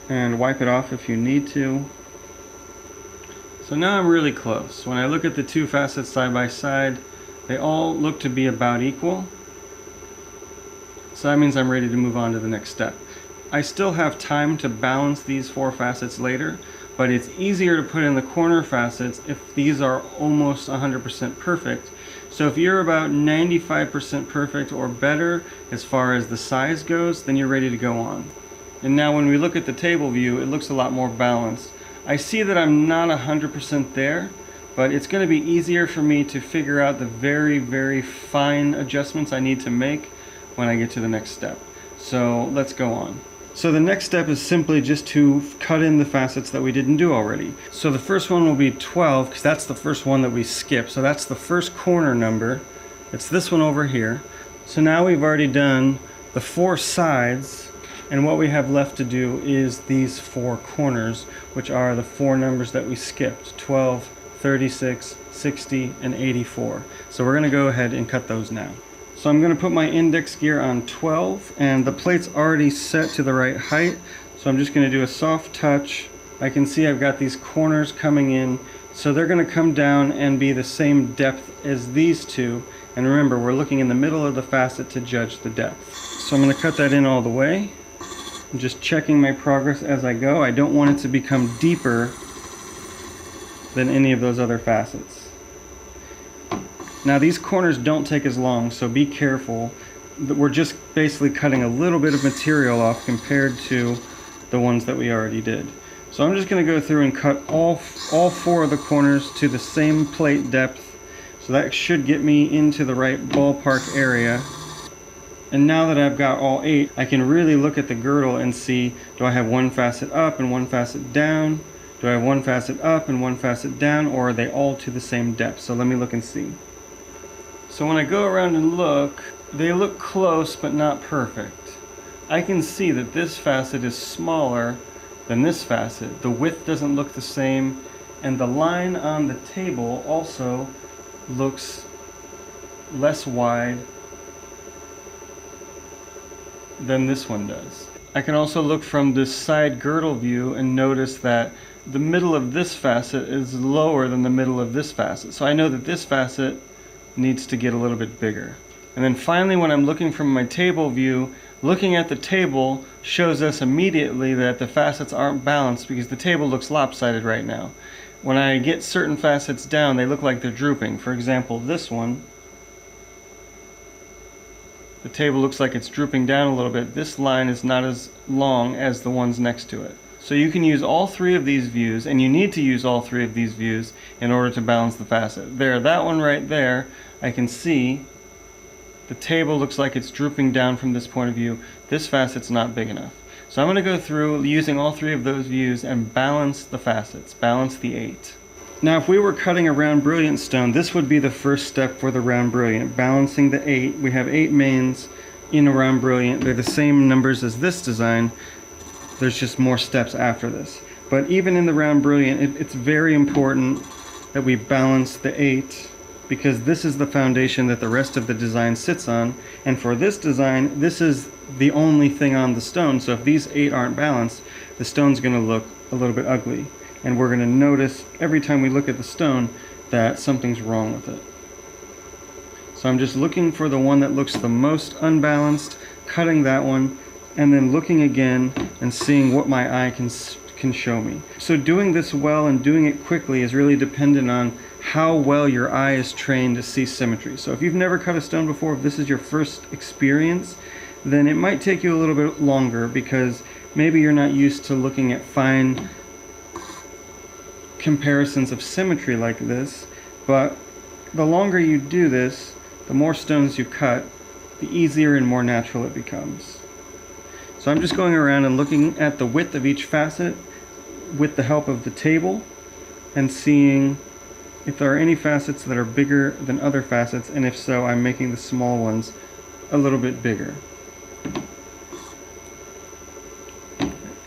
and wipe it off if you need to. So now I'm really close. When I look at the 2 facets side by side, they all look to be about equal. So that means I'm ready to move on to the next step. I still have time to balance these 4 facets later, but it's easier to put in the corner facets if these are almost 100% perfect. So if you're about 95% perfect or better as far as the size goes, then you're ready to go on. And now when we look at the table view, it looks a lot more balanced. I see that I'm not 100% there, but it's going to be easier for me to figure out the very, very fine adjustments I need to make when I get to the next step. So let's go on. So the next step is simply just to cut in the facets that we didn't do already. So the first one will be 12, because that's the first one that we skipped. So that's the first corner number. It's this one over here. So now we've already done the 4 sides, and what we have left to do is these 4 corners, which are the 4 numbers that we skipped: 12, 36, 60, and 84. So we're going to go ahead and cut those now. So I'm going to put my index gear on 12, and the plate's already set to the right height, so I'm just going to do a soft touch. I can see I've got these corners coming in, so they're going to come down and be the same depth as these 2. And remember, we're looking in the middle of the facet to judge the depth. So I'm going to cut that in all the way. I'm just checking my progress as I go. I don't want it to become deeper than any of those other facets. Now these corners don't take as long, so be careful. we're just basically cutting a little bit of material off compared to the ones that we already did. So I'm just going to go through and cut all 4 of the corners to the same plate depth. So that should get me into the right ballpark area. And now that I've got all 8, I can really look at the girdle and see, do I have one facet up and one facet down? Do I have one facet up and one facet down, or are they all to the same depth? So let me look and see. So when I go around and look, they look close but not perfect. I can see that this facet is smaller than this facet. The width doesn't look the same, and the line on the table also looks less wide than this one does. I can also look from this side girdle view and notice that the middle of this facet is lower than the middle of this facet. So I know that this facet needs to get a little bit bigger. And then finally, when I'm looking from my table view, looking at the table shows us immediately that the facets aren't balanced because the table looks lopsided right now. When I get certain facets down, they look like they're drooping. For example, this one, the table looks like it's drooping down a little bit. This line is not as long as the ones next to it. So you can use all 3 of these views, and you need to use all 3 of these views in order to balance the facet. There, that one right there, I can see the table looks like it's drooping down from this point of view. This facet's not big enough. So I'm going to go through using all 3 of those views and balance the facets, balance the 8. Now if we were cutting a round brilliant stone, this would be the first step for the round brilliant, balancing the 8. We have 8 mains in a round brilliant. They're the same numbers as this design. There's just more steps after this. But even in the round brilliant, it's very important that we balance the 8, because this is the foundation that the rest of the design sits on. And for this design, this is the only thing on the stone. So if these 8 aren't balanced, the stone's going to look a little bit ugly. And we're going to notice every time we look at the stone that something's wrong with it. So I'm just looking for the one that looks the most unbalanced, cutting that one, and then looking again and seeing what my eye can show me. So doing this well and doing it quickly is really dependent on how well your eye is trained to see symmetry. So if you've never cut a stone before, if this is your first experience, then it might take you a little bit longer because maybe you're not used to looking at fine comparisons of symmetry like this. But the longer you do this, the more stones you cut, the easier and more natural it becomes. So I'm just going around and looking at the width of each facet with the help of the table and seeing if there are any facets that are bigger than other facets, and if so, I'm making the small ones a little bit bigger.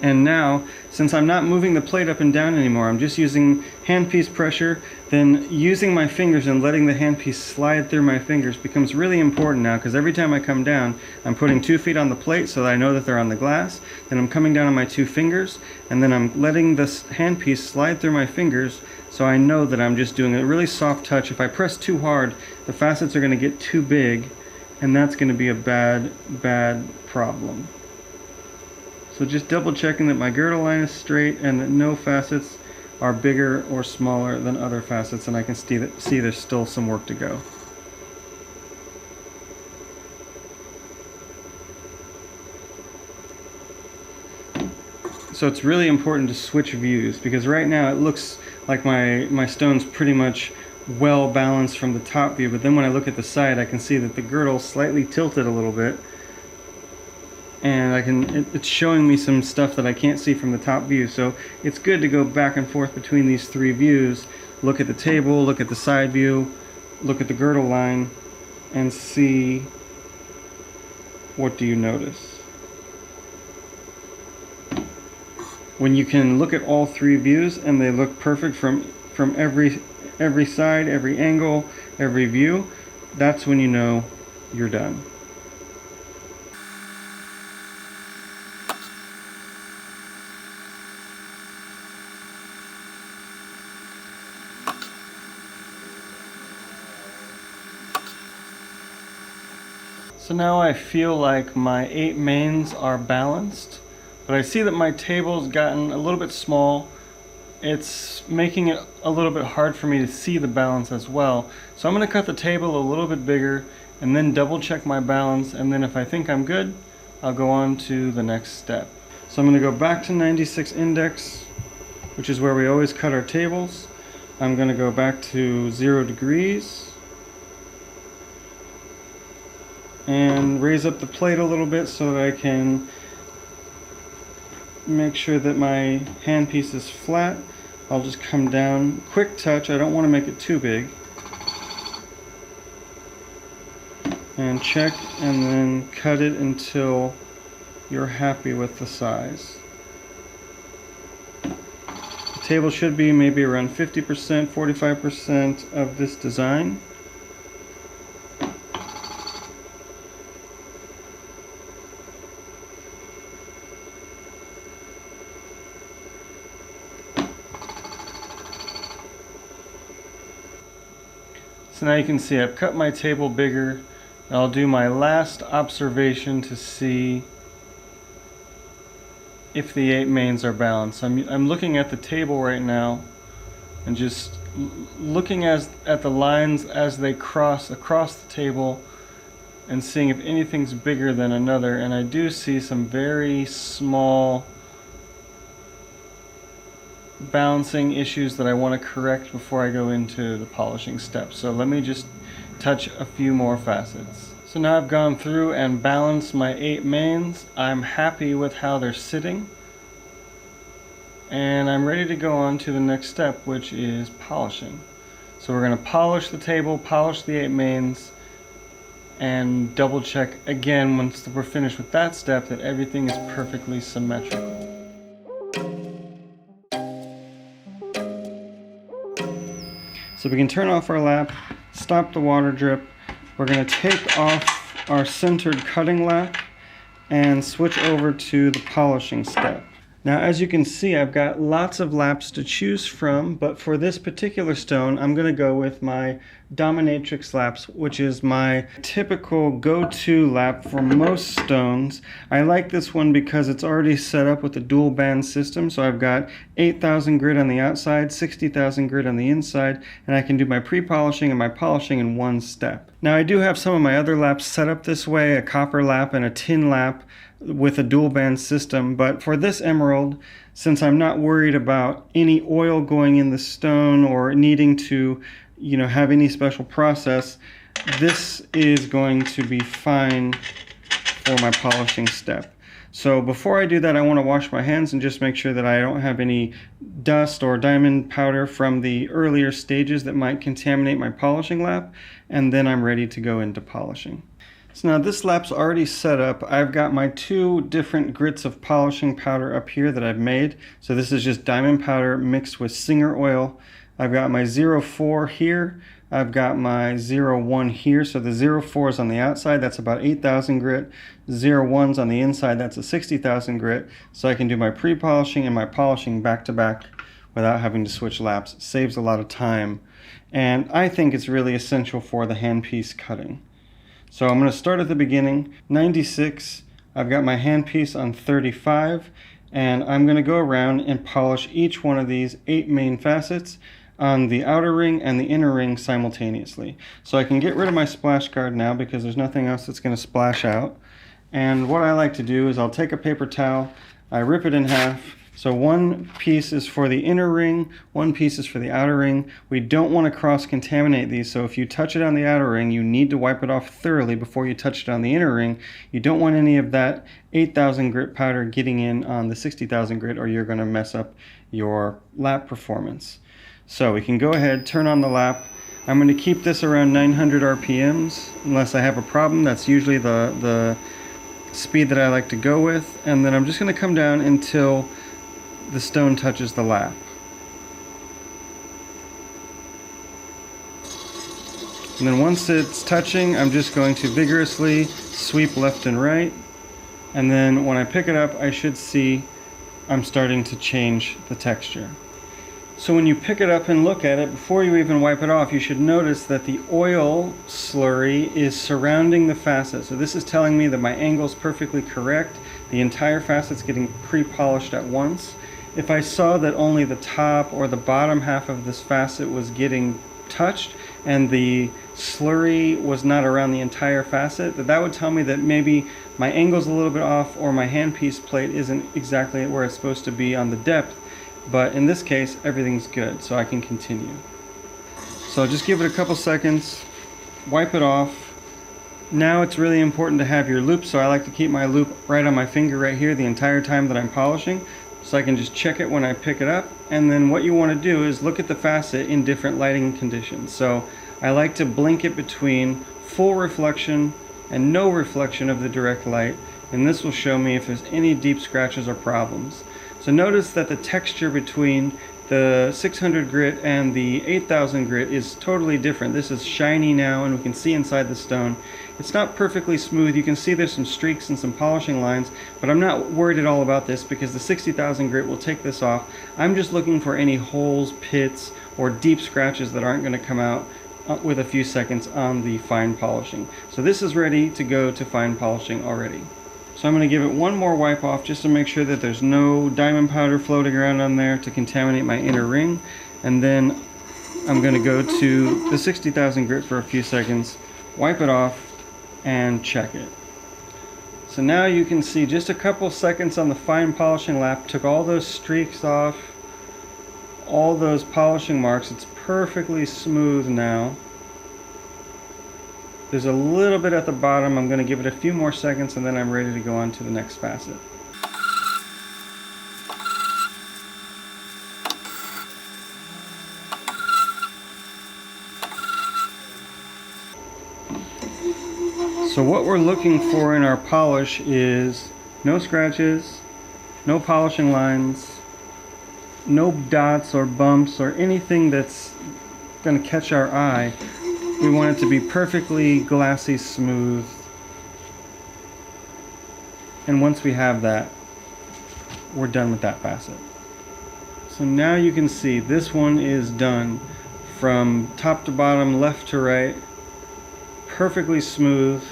And now, since I'm not moving the plate up and down anymore, I'm just using handpiece pressure, then using my fingers and letting the handpiece slide through my fingers becomes really important now, because every time I come down, I'm putting 2 feet on the plate so that I know that they're on the glass, then I'm coming down on my 2 fingers, and then I'm letting this handpiece slide through my fingers so I know that I'm just doing a really soft touch. If I press too hard, the facets are going to get too big, and that's going to be a bad problem. So just double checking that my girdle line is straight and that no facets are bigger or smaller than other facets, and I can see there's still some work to go. So it's really important to switch views, because right now it looks like my stone's pretty much well balanced from the top view, but then when I look at the side I can see that the girdle's slightly tilted a little bit, and it's showing me some stuff that I can't see from the top view. So it's good to go back and forth between these 3 views, look at the table, look at the side view, look at the girdle line, and see what do you notice. When you can look at all 3 views and they look perfect from every side, every angle, every view, that's when you know you're done. So now I feel like my 8 mains are balanced, but I see that my table's gotten a little bit small. It's making it a little bit hard for me to see the balance as well. So I'm going to cut the table a little bit bigger and then double check my balance, and then if I think I'm good, I'll go on to the next step. So I'm going to go back to 96 index, which is where we always cut our tables. I'm going to go back to 0 degrees and raise up the plate a little bit so that I can make sure that my handpiece is flat. I'll just come down, quick touch, I don't want to make it too big. And check, and then cut it until you're happy with the size. The table should be maybe around 50%, 45% of this design. So now you can see I've cut my table bigger. I'll do my last observation to see if the 8 mains are balanced. I'm looking at the table right now and just looking at the lines as they cross across the table and seeing if anything's bigger than another, and I do see some very small balancing issues that I want to correct before I go into the polishing step. So let me just touch a few more facets. So now I've gone through and balanced my 8 mains. I'm happy with how they're sitting, and I'm ready to go on to the next step, which is polishing. So we're going to polish the table, polish the 8 mains, and double check again once we're finished with that step that everything is perfectly symmetrical. So we can turn off our lap, stop the water drip. We're going to take off our centered cutting lap and switch over to the polishing step. Now, as you can see, I've got lots of laps to choose from, but for this particular stone, I'm going to go with my dominatrix laps, which is my typical go-to lap for most stones. I like this one because it's already set up with a dual band system, so I've got 8,000 grit on the outside, 60,000 grit on the inside, and I can do my pre-polishing and my polishing in one step. Now, I do have some of my other laps set up this way, a copper lap and a tin lap with a dual band system, but for this emerald, since I'm not worried about any oil going in the stone or needing to, have any special process, this is going to be fine for my polishing step. So before I do that, I want to wash my hands and just make sure that I don't have any dust or diamond powder from the earlier stages that might contaminate my polishing lap, and then I'm ready to go into polishing. So now this lap's already set up. I've got my 2 different grits of polishing powder up here that I've made. So this is just diamond powder mixed with Singer oil. I've got my 04 here. I've got my 01 here. So the 04 is on the outside, that's about 8,000 grit. 01's on the inside, that's a 60,000 grit. So I can do my pre-polishing and my polishing back to back without having to switch laps. It saves a lot of time. And I think it's really essential for the handpiece cutting. So I'm going to start at the beginning, 96, I've got my handpiece on 35, and I'm going to go around and polish each one of these 8 main facets on the outer ring and the inner ring simultaneously. So I can get rid of my splash guard now because there's nothing else that's going to splash out. And what I like to do is I'll take a paper towel, I rip it in half. So one piece is for the inner ring, one piece is for the outer ring. We don't want to cross-contaminate these, so if you touch it on the outer ring, you need to wipe it off thoroughly before you touch it on the inner ring. You don't want any of that 8,000 grit powder getting in on the 60,000 grit, or you're going to mess up your lap performance. So we can go ahead, turn on the lap. I'm going to keep this around 900 RPMs unless I have a problem. That's usually the speed that I like to go with. And then I'm just going to come down until the stone touches the lap. And then once it's touching, I'm just going to vigorously sweep left and right. And then when I pick it up, I should see I'm starting to change the texture. So when you pick it up and look at it, before you even wipe it off, you should notice that the oil slurry is surrounding the facet. So this is telling me that my angle is perfectly correct. The entire facet's getting pre-polished at once. If I saw that only the top or the bottom half of this facet was getting touched and the slurry was not around the entire facet, that would tell me that maybe my angle's a little bit off or my handpiece plate isn't exactly where it's supposed to be on the depth. But in this case, everything's good, so I can continue. So just give it a couple seconds, wipe it off. Now it's really important to have your loop, so I like to keep my loop right on my finger right here the entire time that I'm polishing, so I can just check it when I pick it up. And then what you want to do is look at the facet in different lighting conditions. So I like to blink it between full reflection and no reflection of the direct light, and this will show me if there's any deep scratches or problems. So notice that the texture between the 600 grit and the 8000 grit is totally different. This is shiny now, and we can see inside the stone. It's not perfectly smooth. You can see there's some streaks and some polishing lines, but I'm not worried at all about this because the 60,000 grit will take this off. I'm just looking for any holes, pits, or deep scratches that aren't going to come out with a few seconds on the fine polishing. So this is ready to go to fine polishing already. So I'm going to give it one more wipe off just to make sure that there's no diamond powder floating around on there to contaminate my inner ring. And then I'm going to go to the 60,000 grit for a few seconds, wipe it off, and check it. So now you can see just a couple seconds on the fine polishing lap took all those streaks off, all those polishing marks. It's perfectly smooth now. There's a little bit at the bottom. I'm going to give it a few more seconds and then I'm ready to go on to the next facet. So what we're looking for in our polish is no scratches, no polishing lines, no dots or bumps or anything that's going to catch our eye. We want it to be perfectly glassy smooth. And once we have that, we're done with that facet. So now you can see this one is done from top to bottom, left to right, perfectly smooth,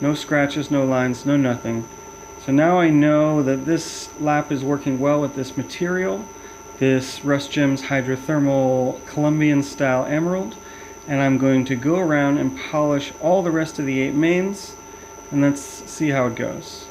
no scratches, no lines, no nothing. So now I know that this lap is working well with this material, this Rust Gems Hydrothermal Colombian style emerald. And I'm going to go around and polish all the rest of the 8 mains, and let's see how it goes.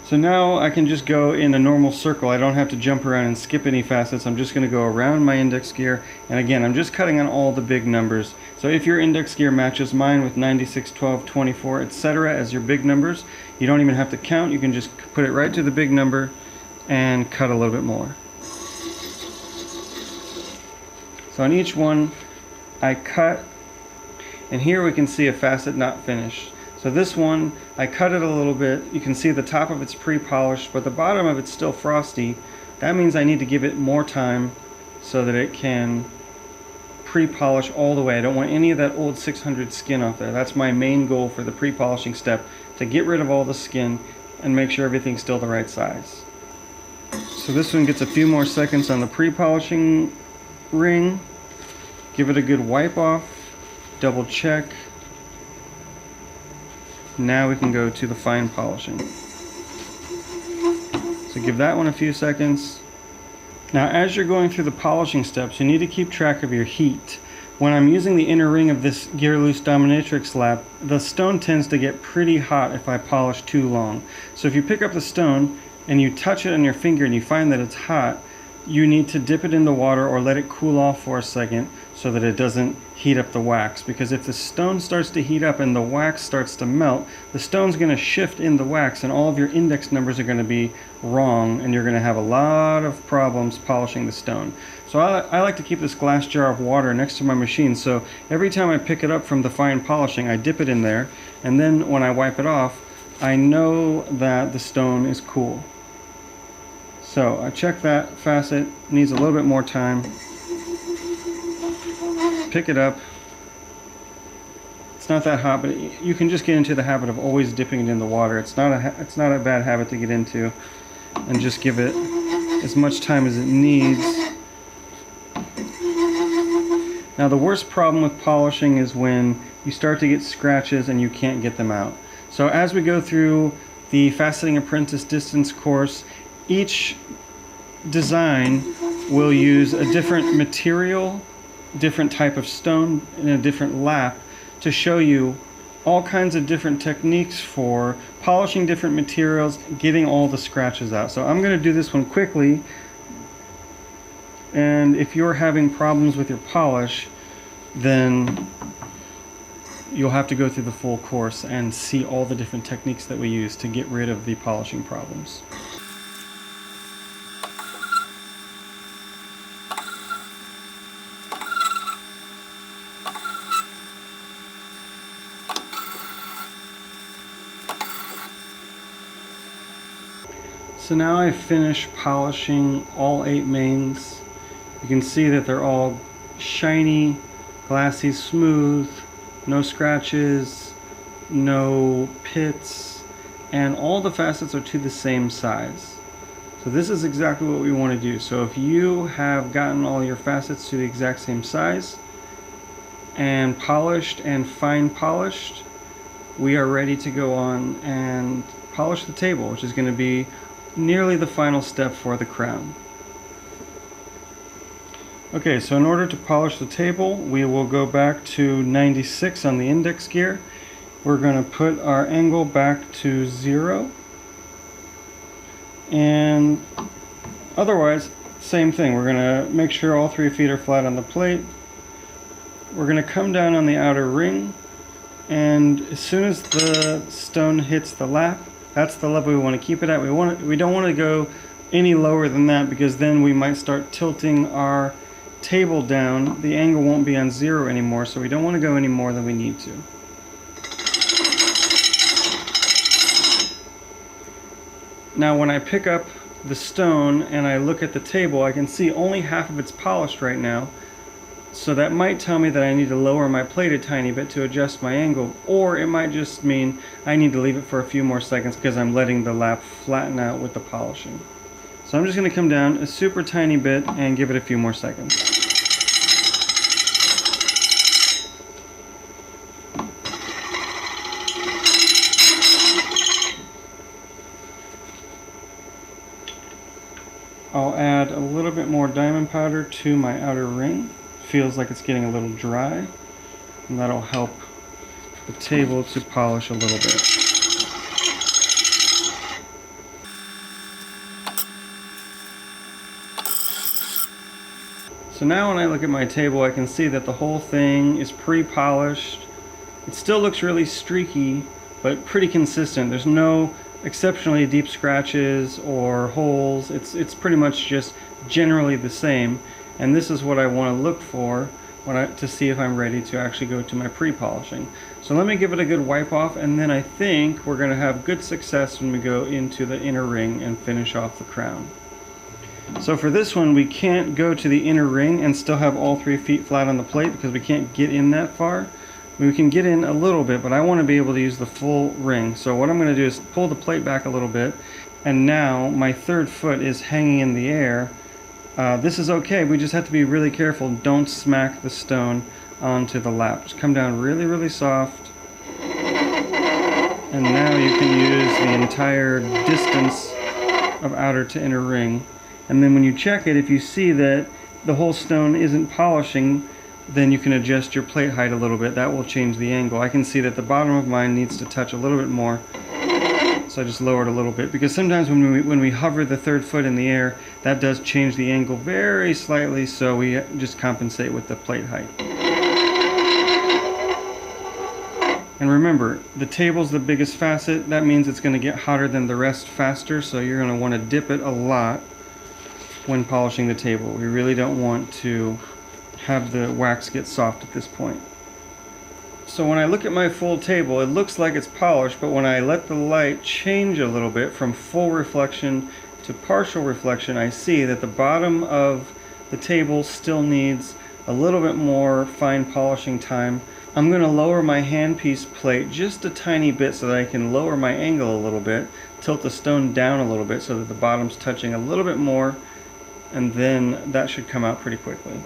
So now I can just go in a normal circle. I don't have to jump around and skip any facets. I'm just going to go around my index gear, and again I'm just cutting on all the big numbers. So if your index gear matches mine with 96, 12, 24, etc. as your big numbers, you don't even have to count. You can just put it right to the big number and cut a little bit more. So on each one I cut, and here we can see a facet not finished. So this one, I cut it a little bit. You can see the top of it's pre-polished, but the bottom of it's still frosty. That means I need to give it more time so that it can pre-polish all the way. I don't want any of that old 600 skin off there. That's my main goal for the pre-polishing step, to get rid of all the skin and make sure everything's still the right size. So this one gets a few more seconds on the pre-polishing ring. Give it a good wipe off, double check. Now we can go to the fine polishing. So give that one a few seconds. Now as you're going through the polishing steps, you need to keep track of your heat. When I'm using the inner ring of this Gear Loose Dominatrix lap, the stone tends to get pretty hot if I polish too long. So if you pick up the stone and you touch it on your finger and you find that it's hot, you need to dip it in the water or let it cool off for a second so that it doesn't heat up the wax. Because if the stone starts to heat up and the wax starts to melt, the stone's going to shift in the wax and all of your index numbers are going to be wrong and you're going to have a lot of problems polishing the stone. So I like to keep this glass jar of water next to my machine, so every time I pick it up from the fine polishing, I dip it in there, and then when I wipe it off, I know that the stone is cool. So I check that facet, needs a little bit more time. Pick it up. It's not that hot, but you can just get into the habit of always dipping it in the water. It's not a bad habit to get into, and just give it as much time as it needs. Now the worst problem with polishing is when you start to get scratches and you can't get them out. So as we go through the Faceting Apprentice distance course, each design will use a different material different type of stone in a different lap to show you all kinds of different techniques for polishing different materials, getting all the scratches out. So I'm going to do this one quickly, and if you're having problems with your polish, then you'll have to go through the full course and see all the different techniques that we use to get rid of the polishing problems. So now I've finished polishing all 8 mains. You can see that they're all shiny, glassy, smooth, no scratches, no pits, and all the facets are to the same size. So this is exactly what we want to do. So if you have gotten all your facets to the exact same size and polished and fine polished, we are ready to go on and polish the table, which is going to be nearly the final step for the crown. Okay, so in order to polish the table, we will go back to 96 on the index gear. We're going to put our angle back to 0. And otherwise, same thing. We're going to make sure all 3 feet are flat on the plate. We're going to come down on the outer ring, and as soon as the stone hits the lap, that's the level we want to keep it at. We don't want to go any lower than that, because then we might start tilting our table down. The angle won't be on 0 anymore, so we don't want to go any more than we need to. Now when I pick up the stone and I look at the table, I can see only half of it's polished right now. So that might tell me that I need to lower my plate a tiny bit to adjust my angle, or it might just mean I need to leave it for a few more seconds because I'm letting the lap flatten out with the polishing. So I'm just going to come down a super tiny bit and give it a few more seconds. I'll add a little bit more diamond powder to my outer ring. Feels like it's getting a little dry, and that'll help the table to polish a little bit. So now when I look at my table, I can see that the whole thing is pre-polished. It still looks really streaky, but pretty consistent. There's no exceptionally deep scratches or holes. It's pretty much just generally the same. And this is what I want to look for to see if I'm ready to actually go to my pre-polishing. So let me give it a good wipe off, and then I think we're going to have good success when we go into the inner ring and finish off the crown. So for this one, we can't go to the inner ring and still have all 3 feet flat on the plate because we can't get in that far. We can get in a little bit, but I want to be able to use the full ring. So what I'm going to do is pull the plate back a little bit, and now my 3rd foot is hanging in the air. This is okay, we just have to be really careful. Don't smack the stone onto the lap. Just come down really, really soft. And now you can use the entire distance of outer to inner ring. And then when you check it, if you see that the whole stone isn't polishing, then you can adjust your plate height a little bit. That will change the angle. I can see that the bottom of mine needs to touch a little bit more. So I just lowered a little bit, because sometimes when we hover the 3rd foot in the air, that does change the angle very slightly, so we just compensate with the plate height. And remember, the table's the biggest facet. That means it's going to get hotter than the rest faster, so you're going to want to dip it a lot when polishing the table. We really don't want to have the wax get soft at this point. So when I look at my full table, it looks like it's polished, but when I let the light change a little bit from full reflection to partial reflection, I see that the bottom of the table still needs a little bit more fine polishing time. I'm going to lower my handpiece plate just a tiny bit so that I can lower my angle a little bit, tilt the stone down a little bit so that the bottom's touching a little bit more, and then that should come out pretty quickly.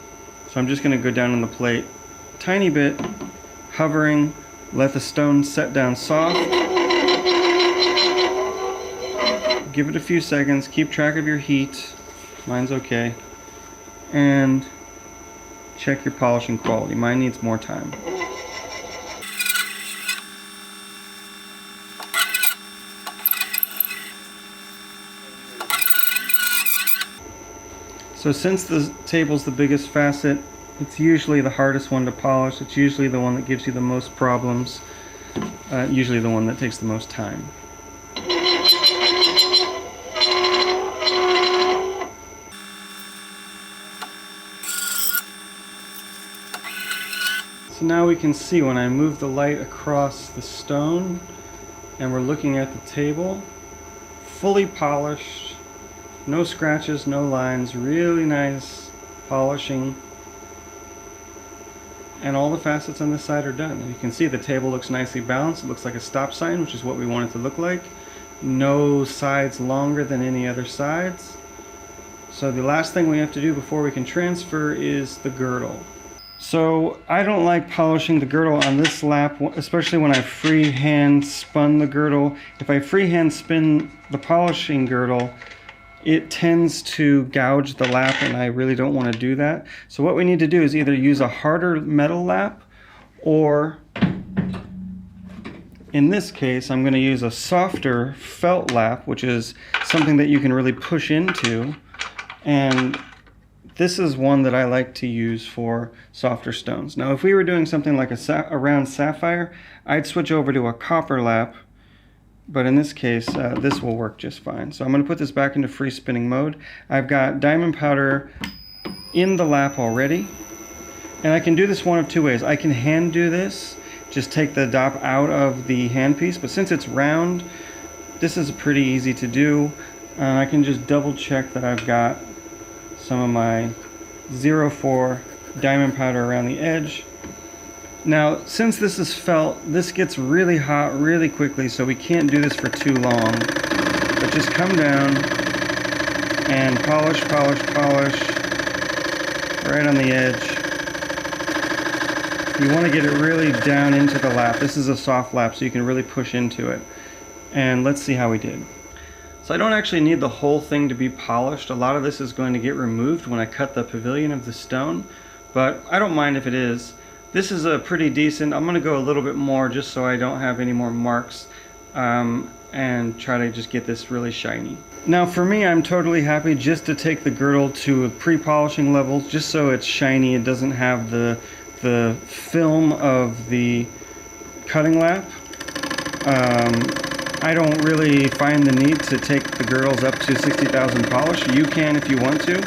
So I'm just going to go down on the plate a tiny bit, hovering, let the stone set down soft. Give it a few seconds, keep track of your heat. Mine's okay. And check your polishing quality. Mine needs more time. So since the table's the biggest facet, it's usually the hardest one to polish. It's usually the one that gives you the most problems. Usually the one that takes the most time. So now we can see when I move the light across the stone and we're looking at the table, fully polished, no scratches, no lines, really nice polishing, and all the facets on this side are done. And you can see the table looks nicely balanced. It looks like a stop sign, which is what we want it to look like. No sides longer than any other sides. So the last thing we have to do before we can transfer is the girdle. So I don't like polishing the girdle on this lap, especially when I freehand spun the girdle. If I freehand spin the polishing girdle, it tends to gouge the lap, and I really don't want to do that. So what we need to do is either use a harder metal lap, or in this case I'm going to use a softer felt lap, which is something that you can really push into, and this is one that I like to use for softer stones. Now if we were doing something like a round sapphire, I'd switch over to a copper lap, but in this case this will work just fine. So I'm going to put this back into free spinning mode. I've got diamond powder in the lap already, and I can do this one of two ways. I can hand do this, just take the dop out of the handpiece, but since it's round, this is pretty easy to do. I can just double check that I've got some of my 04 diamond powder around the edge. Now, since this is felt, this gets really hot really quickly, so we can't do this for too long. But just come down and polish, polish, polish right on the edge. You want to get it really down into the lap. This is a soft lap, so you can really push into it. And let's see how we did. So I don't actually need the whole thing to be polished. A lot of this is going to get removed when I cut the pavilion of the stone, but I don't mind if it is. This is a pretty decent. I'm going to go a little bit more just so I don't have any more marks, and try to just get this really shiny. Now for me, I'm totally happy just to take the girdle to pre-polishing levels, just so it's shiny. It doesn't have the film of the cutting lap. I don't really find the need to take the girdles up to 60,000 polish. You can if you want to,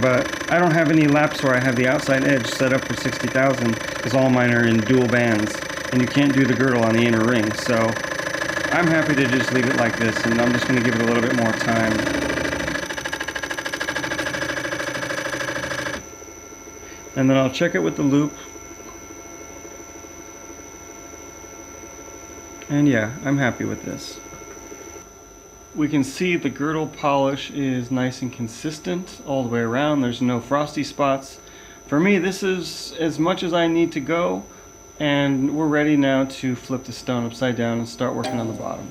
but I don't have any laps where I have the outside edge set up for 60,000, because all mine are in dual bands, and you can't do the girdle on the inner ring. So I'm happy to just leave it like this, and I'm just going to give it a little bit more time. And then I'll check it with the loop. And yeah, I'm happy with this. We can see the girdle polish is nice and consistent all the way around. There's no frosty spots. For me, this is as much as I need to go, and we're ready now to flip the stone upside down and start working on the bottom.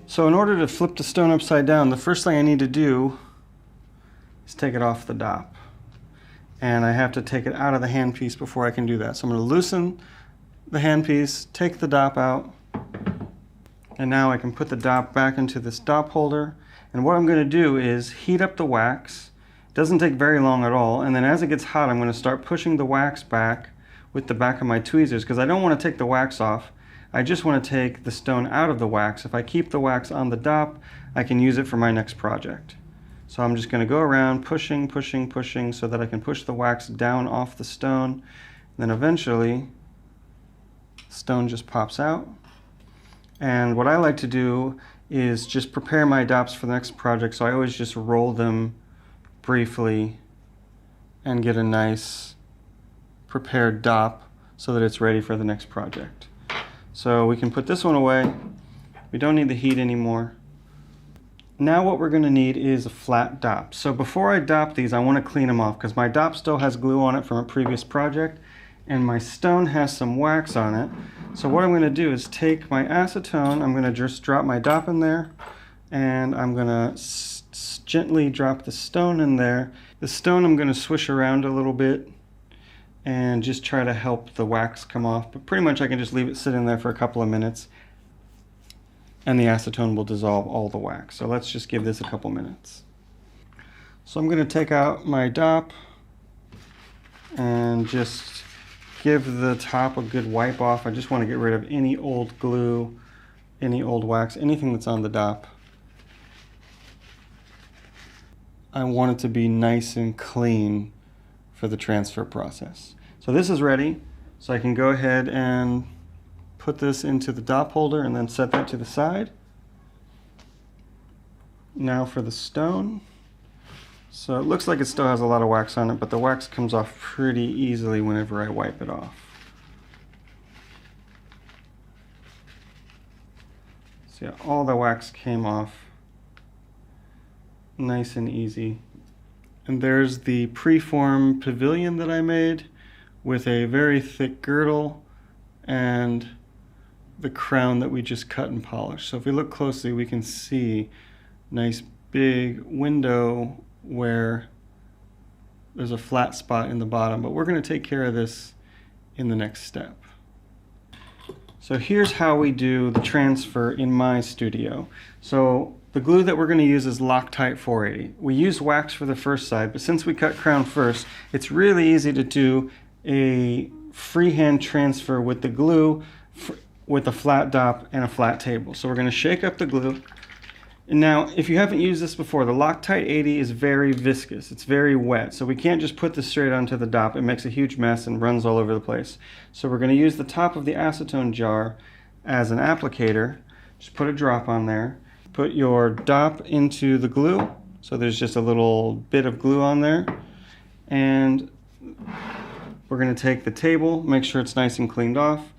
So in order to flip the stone upside down, the first thing I need to do is take it off the dop. And I have to take it out of the handpiece before I can do that. So I'm going to loosen the handpiece, take the dop out, and now I can put the dop back into this dop holder. And what I'm going to do is heat up the wax. It doesn't take very long at all, and then as it gets hot, I'm going to start pushing the wax back with the back of my tweezers, because I don't want to take the wax off. I just want to take the stone out of the wax. If I keep the wax on the dop, I can use it for my next project. So I'm just going to go around pushing, pushing, pushing so that I can push the wax down off the stone. And then eventually, the stone just pops out. And what I like to do is just prepare my dops for the next project. So I always just roll them briefly and get a nice prepared dop so that it's ready for the next project. So we can put this one away. We don't need the heat anymore. Now what we're going to need is a flat dop. So before I dop these, I want to clean them off, because my dop still has glue on it from a previous project, and my stone has some wax on it. So what I'm going to do is take my acetone, I'm going to just drop my dop in there, and I'm gonna gently drop the stone in there. The stone I'm gonna swish around a little bit and just try to help the wax come off, but pretty much I can just leave it sitting there for a couple of minutes and the acetone will dissolve all the wax. So let's just give this a couple minutes. So I'm gonna take out my dop and just give the top a good wipe off. I just want to get rid of any old glue, any old wax, anything that's on the dop. I want it to be nice and clean for the transfer process. So this is ready, so I can go ahead and put this into the dop holder and then set that to the side. Now for the stone. So it looks like it still has a lot of wax on it, but the wax comes off pretty easily whenever I wipe it off. So yeah, all the wax came off nice and easy. And there's the Preform Pavilion that I made with a very thick girdle and the crown that we just cut and polished. So if we look closely, we can see nice big window where there's a flat spot in the bottom, but we're going to take care of this in the next step. So here's how we do the transfer in my studio. So the glue that we're going to use is Loctite 480. We use wax for the first side, but since we cut crown first, it's really easy to do a freehand transfer with the glue with a flat dop and a flat table. So we're going to shake up the glue. And now, if you haven't used this before, the Loctite 80 is very viscous. It's very wet, so we can't just put this straight onto the dop. It makes a huge mess and runs all over the place. So we're going to use the top of the acetone jar as an applicator. Just put a drop on there. Put your dop into the glue. So there's just a little bit of glue on there. And we're going to take the table, make sure it's nice and cleaned off.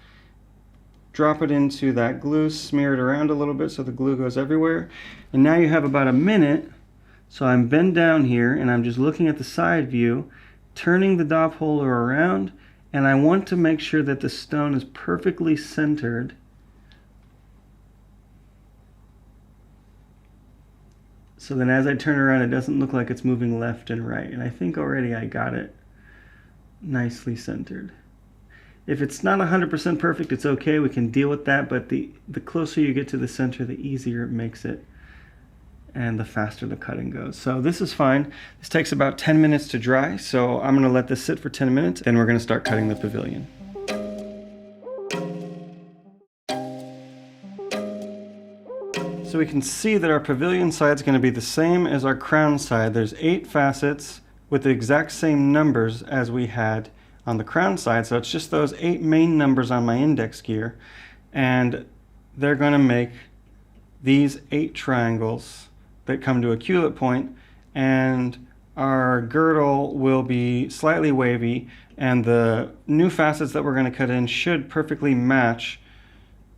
Drop it into that glue, smear it around a little bit so the glue goes everywhere. And now you have about a minute. So I'm bent down here and I'm just looking at the side view, turning the dop holder around, and I want to make sure that the stone is perfectly centered. So then as I turn around, it doesn't look like it's moving left and right. And I think already I got it nicely centered. If it's not 100% perfect, it's okay, we can deal with that, but the closer you get to the center, the easier it makes it, and the faster the cutting goes. So this is fine. This takes about 10 minutes to dry, so I'm gonna let this sit for 10 minutes, then we're gonna start cutting the pavilion. So we can see that our pavilion side is gonna be the same as our crown side. There's 8 facets with the exact same numbers as we had on the crown side, so it's just those 8 main numbers on my index gear, and they're going to make these 8 triangles that come to a cullet point, and our girdle will be slightly wavy, and the new facets that we're going to cut in should perfectly match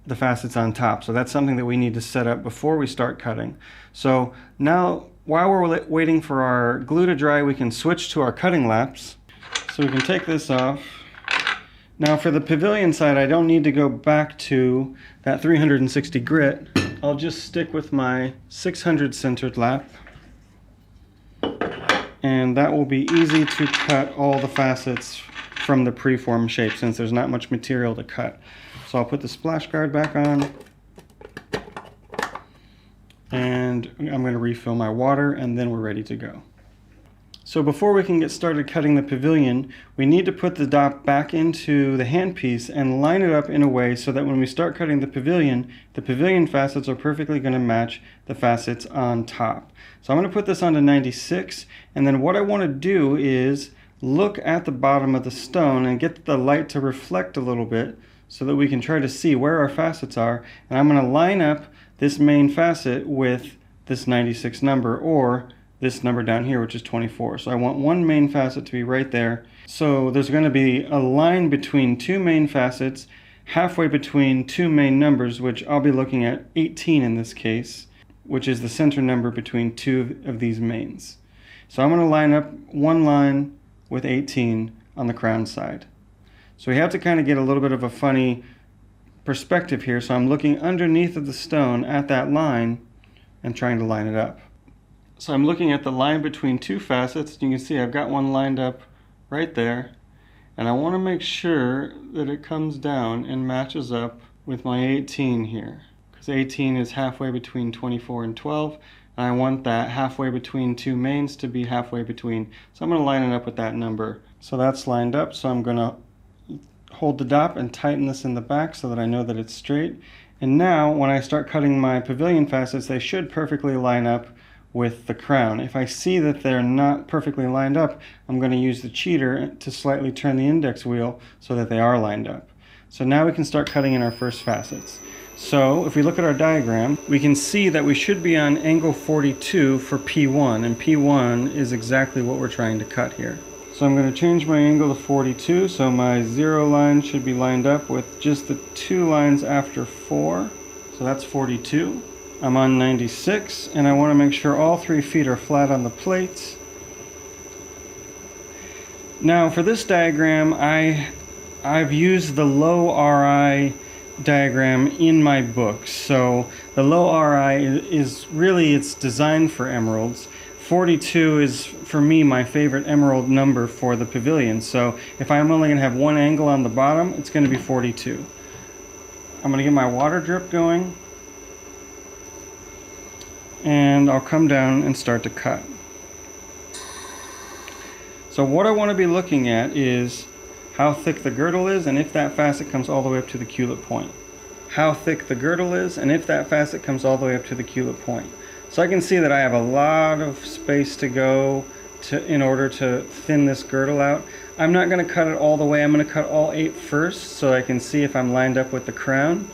the facets on top. So that's something that we need to set up before we start cutting. So now, while we're waiting for our glue to dry, we can switch to our cutting laps. So we can take this off. Now for the pavilion side, I don't need to go back to that 360 grit. I'll just stick with my 600 centered lap. And that will be easy to cut all the facets from the preform shape since there's not much material to cut. So I'll put the splash guard back on. And I'm going to refill my water and then we're ready to go. So before we can get started cutting the pavilion, we need to put the dop back into the handpiece and line it up in a way so that when we start cutting the pavilion facets are perfectly going to match the facets on top. So I'm going to put this onto 96, and then what I want to do is look at the bottom of the stone and get the light to reflect a little bit so that we can try to see where our facets are. And I'm going to line up this main facet with this 96 number, or this number down here, which is 24. So I want one main facet to be right there. So there's going to be a line between 2 main facets, halfway between 2 main numbers, which I'll be looking at 18 in this case, which is the center number between 2 of these mains. So I'm going to line up one line with 18 on the crown side. So we have to kind of get a little bit of a funny perspective here. So I'm looking underneath of the stone at that line and trying to line it up. So I'm looking at the line between two facets. You can see I've got one lined up right there, and I want to make sure that it comes down and matches up with my 18 here, because 18 is halfway between 24 and 12, and I want that halfway between two mains to be halfway between. So I'm going to line it up with that number. So that's lined up, so I'm going to hold the dop and tighten this in the back so that I know that it's straight. And now when I start cutting my pavilion facets, they should perfectly line up with the crown. If I see that they're not perfectly lined up, I'm going to use the cheater to slightly turn the index wheel so that they are lined up. So now we can start cutting in our first facets. So if we look at our diagram, we can see that we should be on angle 42 for P1, and P1 is exactly what we're trying to cut here. So I'm going to change my angle to 42, so my 0 line should be lined up with just the 2 lines after 4. So that's 42. I'm on 96, and I want to make sure all 3 feet are flat on the plates. Now for this diagram, I've used the low RI diagram in my book. So the low RI is really, it's designed for emeralds. 42 is, for me, my favorite emerald number for the pavilion. So if I'm only going to have one angle on the bottom, it's going to be 42. I'm going to get my water drip going, and I'll come down and start to cut. So what I want to be looking at is how thick the girdle is, and if that facet comes all the way up to the cullet point. How thick the girdle is, and if that facet comes all the way up to the cullet point. So I can see that I have a lot of space to go in order to thin this girdle out. I'm not going to cut it all the way. I'm going to cut all 8 first so I can see if I'm lined up with the crown,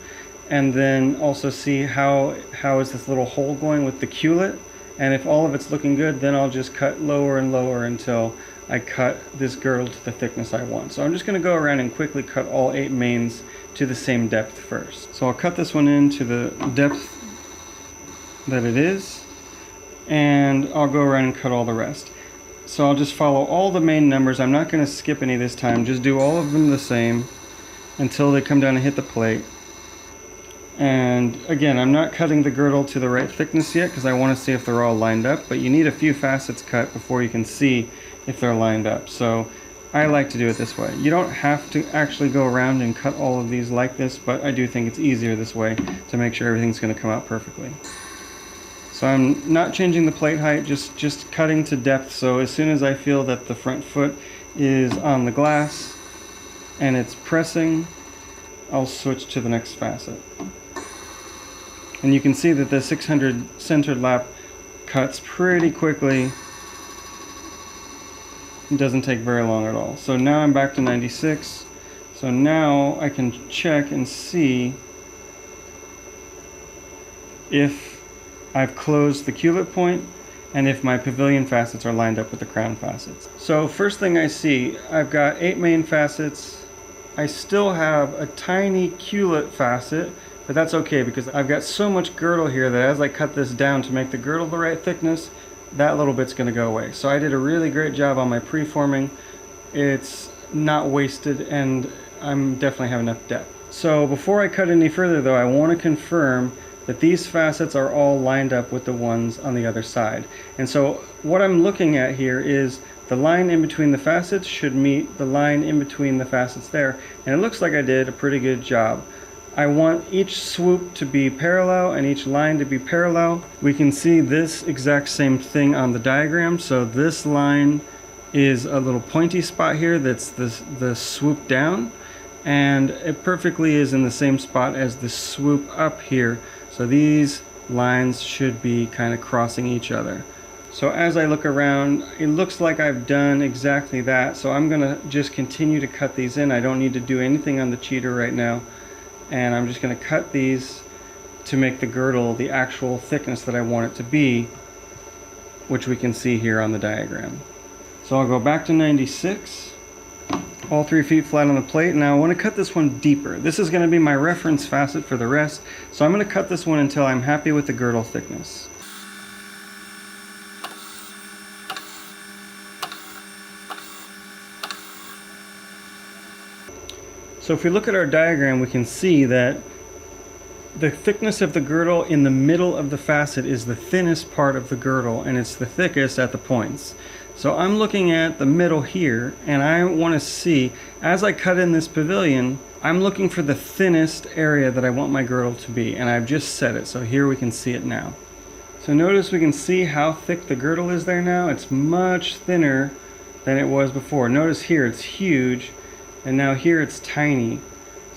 and then also see how is this little hole going with the cullet, and if all of it's looking good, then I'll just cut lower and lower until I cut this girdle to the thickness I want. So I'm just going to go around and quickly cut all 8 mains to the same depth first. So I'll cut this one into the depth that it is, and I'll go around and cut all the rest. So I'll just follow all the main numbers. I'm not going to skip any this time, just do all of them the same until they come down and hit the plate. And again, I'm not cutting the girdle to the right thickness yet because I want to see if they're all lined up, but you need a few facets cut before you can see if they're lined up. So I like to do it this way. You don't have to actually go around and cut all of these like this, but I do think it's easier this way to make sure everything's going to come out perfectly. So I'm not changing the plate height, just cutting to depth. So as soon as I feel that the front foot is on the glass and it's pressing, I'll switch to the next facet. And you can see that the 600 centered lap cuts pretty quickly. It doesn't take very long at all. So now I'm back to 96. So now I can check and see if I've closed the cullet point and if my pavilion facets are lined up with the crown facets. So first thing I see, I've got 8 main facets. I still have a tiny cullet facet, but that's okay because I've got so much girdle here that as I cut this down to make the girdle the right thickness, that little bit's going to go away. So I did a really great job on my preforming. It's not wasted, and I'm definitely have enough depth. So before I cut any further though, I want to confirm that these facets are all lined up with the ones on the other side. And so what I'm looking at here is the line in between the facets should meet the line in between the facets there, and it looks like I did a pretty good job. I want each swoop to be parallel and each line to be parallel. We can see this exact same thing on the diagram. So this line is a little pointy spot here that's the swoop down, and it perfectly is in the same spot as the swoop up here. So these lines should be kind of crossing each other. So as I look around, it looks like I've done exactly that. So I'm gonna just continue to cut these in. I don't need to do anything on the cheater right now. And I'm just gonna cut these to make the girdle the actual thickness that I want it to be, which we can see here on the diagram. So I'll go back to 96. All 3 feet flat on the plate. Now I want to cut this one deeper. This is going to be my reference facet for the rest. So I'm going to cut this one until I'm happy with the girdle thickness. So if we look at our diagram, we can see that The thickness of the girdle in the middle of the facet is the thinnest part of the girdle, and it's the thickest at the points. So I'm looking at the middle here, and I want to see, as I cut in this pavilion, I'm looking for the thinnest area that I want my girdle to be, and I've just set it, so here we can see it now. So notice we can see how thick the girdle is there now. It's much thinner than it was before. Notice here it's huge, and now here it's tiny.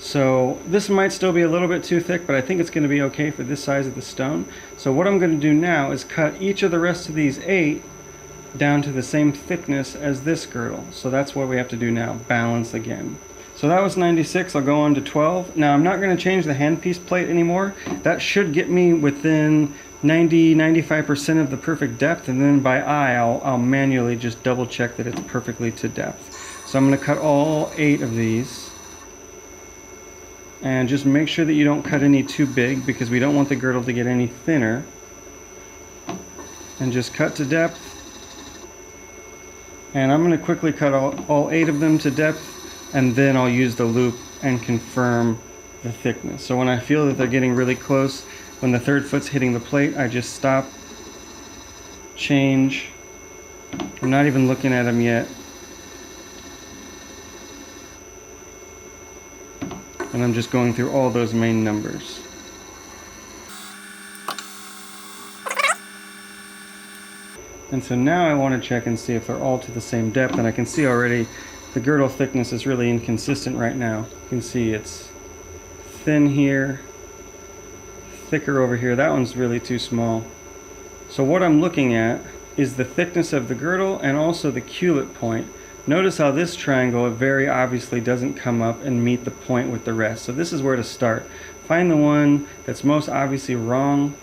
So this might still be a little bit too thick, but I think it's going to be okay for this size of the stone. So what I'm going to do now is cut each of the rest of these 8 down to the same thickness as this girdle. So that's what we have to do now, balance again. So that was 96, I'll go on to 12. Now I'm not going to change the handpiece plate anymore. That should get me within 90-95% of the perfect depth, and then by eye I'll manually just double check that it's perfectly to depth. So I'm going to cut all 8 of these. And just make sure that you don't cut any too big, because we don't want the girdle to get any thinner. And just cut to depth. And I'm going to quickly cut all 8 of them to depth, and then I'll use the loop and confirm the thickness. So when I feel that they're getting really close, when the 3rd foot's hitting the plate, I just stop, change. I'm not even looking at them yet. And I'm just going through all those main numbers. And so now I want to check and see if they're all to the same depth, and I can see already the girdle thickness is really inconsistent right now. You can see it's thin here, thicker over here. That one's really too small. So what I'm looking at is the thickness of the girdle and also the cullet point. Notice how this triangle very obviously doesn't come up and meet the point with the rest. So this is where to start. Find the one that's most obviously wrong.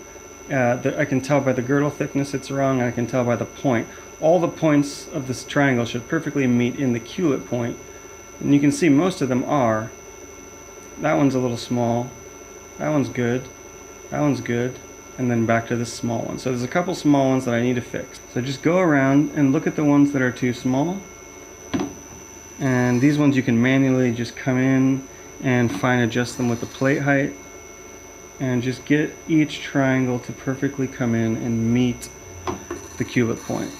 That I can tell by the girdle thickness it's wrong, and I can tell by the point. All the points of this triangle should perfectly meet in the cullet point. And you can see most of them are. That one's a little small. That one's good. That one's good. And then back to this small one. So there's a couple small ones that I need to fix. So just go around and look at the ones that are too small. And these ones you can manually just come in and fine adjust them with the plate height, and just get each triangle to perfectly come in and meet the cullet point.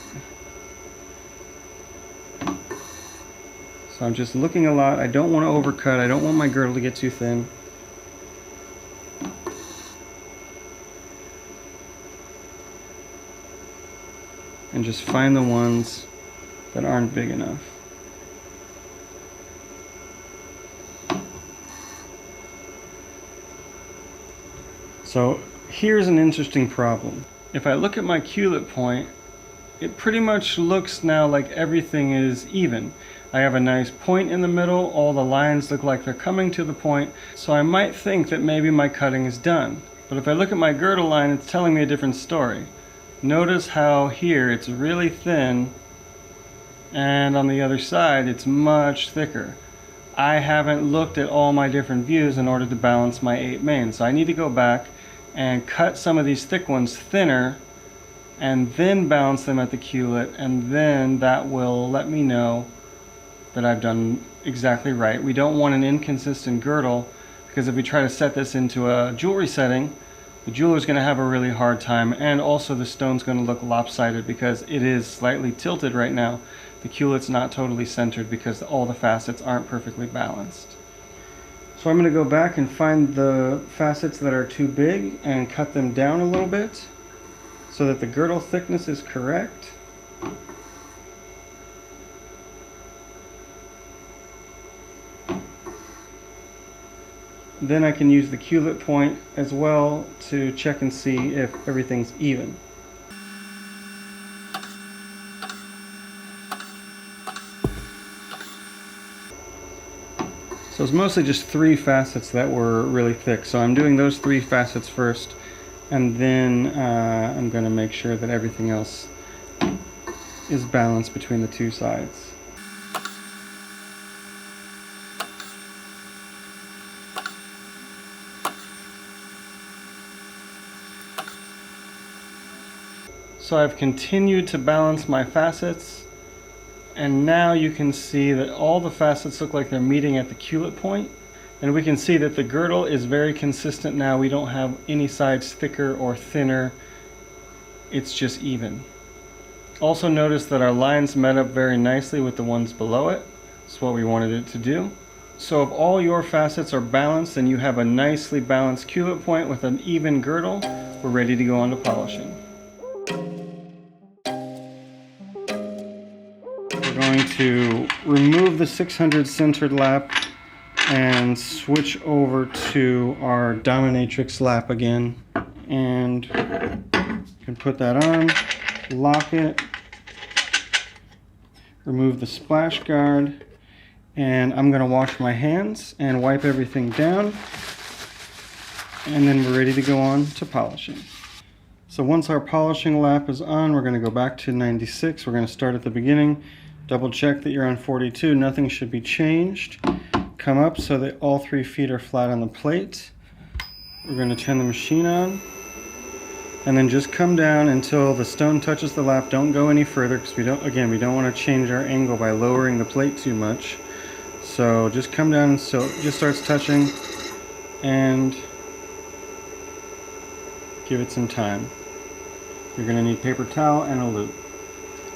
So I'm just looking a lot. I don't want to overcut. I don't want my girdle to get too thin. And just find the ones that aren't big enough. So here's an interesting problem. If I look at my cullet point, it pretty much looks now like everything is even. I have a nice point in the middle, all the lines look like they're coming to the point, so I might think that maybe my cutting is done. But if I look at my girdle line, it's telling me a different story. Notice how here it's really thin, and on the other side it's much thicker. I haven't looked at all my different views in order to balance my 8 mains, so I need to go back and cut some of these thick ones thinner, and then balance them at the cullet, and then that will let me know that I've done exactly right. We don't want an inconsistent girdle, because if we try to set this into a jewelry setting, the jeweler's going to have a really hard time, and also the stone's going to look lopsided because it is slightly tilted right now. The cullet's not totally centered because all the facets aren't perfectly balanced. So I'm going to go back and find the facets that are too big and cut them down a little bit so that the girdle thickness is correct. Then I can use the cullet point as well to check and see if everything's even. So it's mostly just 3 facets that were really thick. So I'm doing those 3 facets first, and then I'm going to make sure that everything else is balanced between the 2 sides. So I've continued to balance my facets, and now you can see that all the facets look like they're meeting at the cullet point. And we can see that the girdle is very consistent now. We don't have any sides thicker or thinner. It's just even. Also notice that our lines met up very nicely with the ones below it. That's what we wanted it to do. So if all your facets are balanced and you have a nicely balanced cullet point with an even girdle, we're ready to go on to polishing. We're going to remove the 600 centered lap and switch over to our dominatrix lap again. And you can put that on, lock it, remove the splash guard, and I'm going to wash my hands and wipe everything down, and then we're ready to go on to polishing. So once our polishing lap is on, we're going to go back to 96. We're going to start at the beginning, double check that you're on 42, nothing should be changed. Come up so that all 3 feet are flat on the plate. We're going to turn the machine on, and then just come down until the stone touches the lap. Don't go any further because we don't want to change our angle by lowering the plate too much. So just come down until it just starts touching and give it some time. You're going to need paper towel and a loop.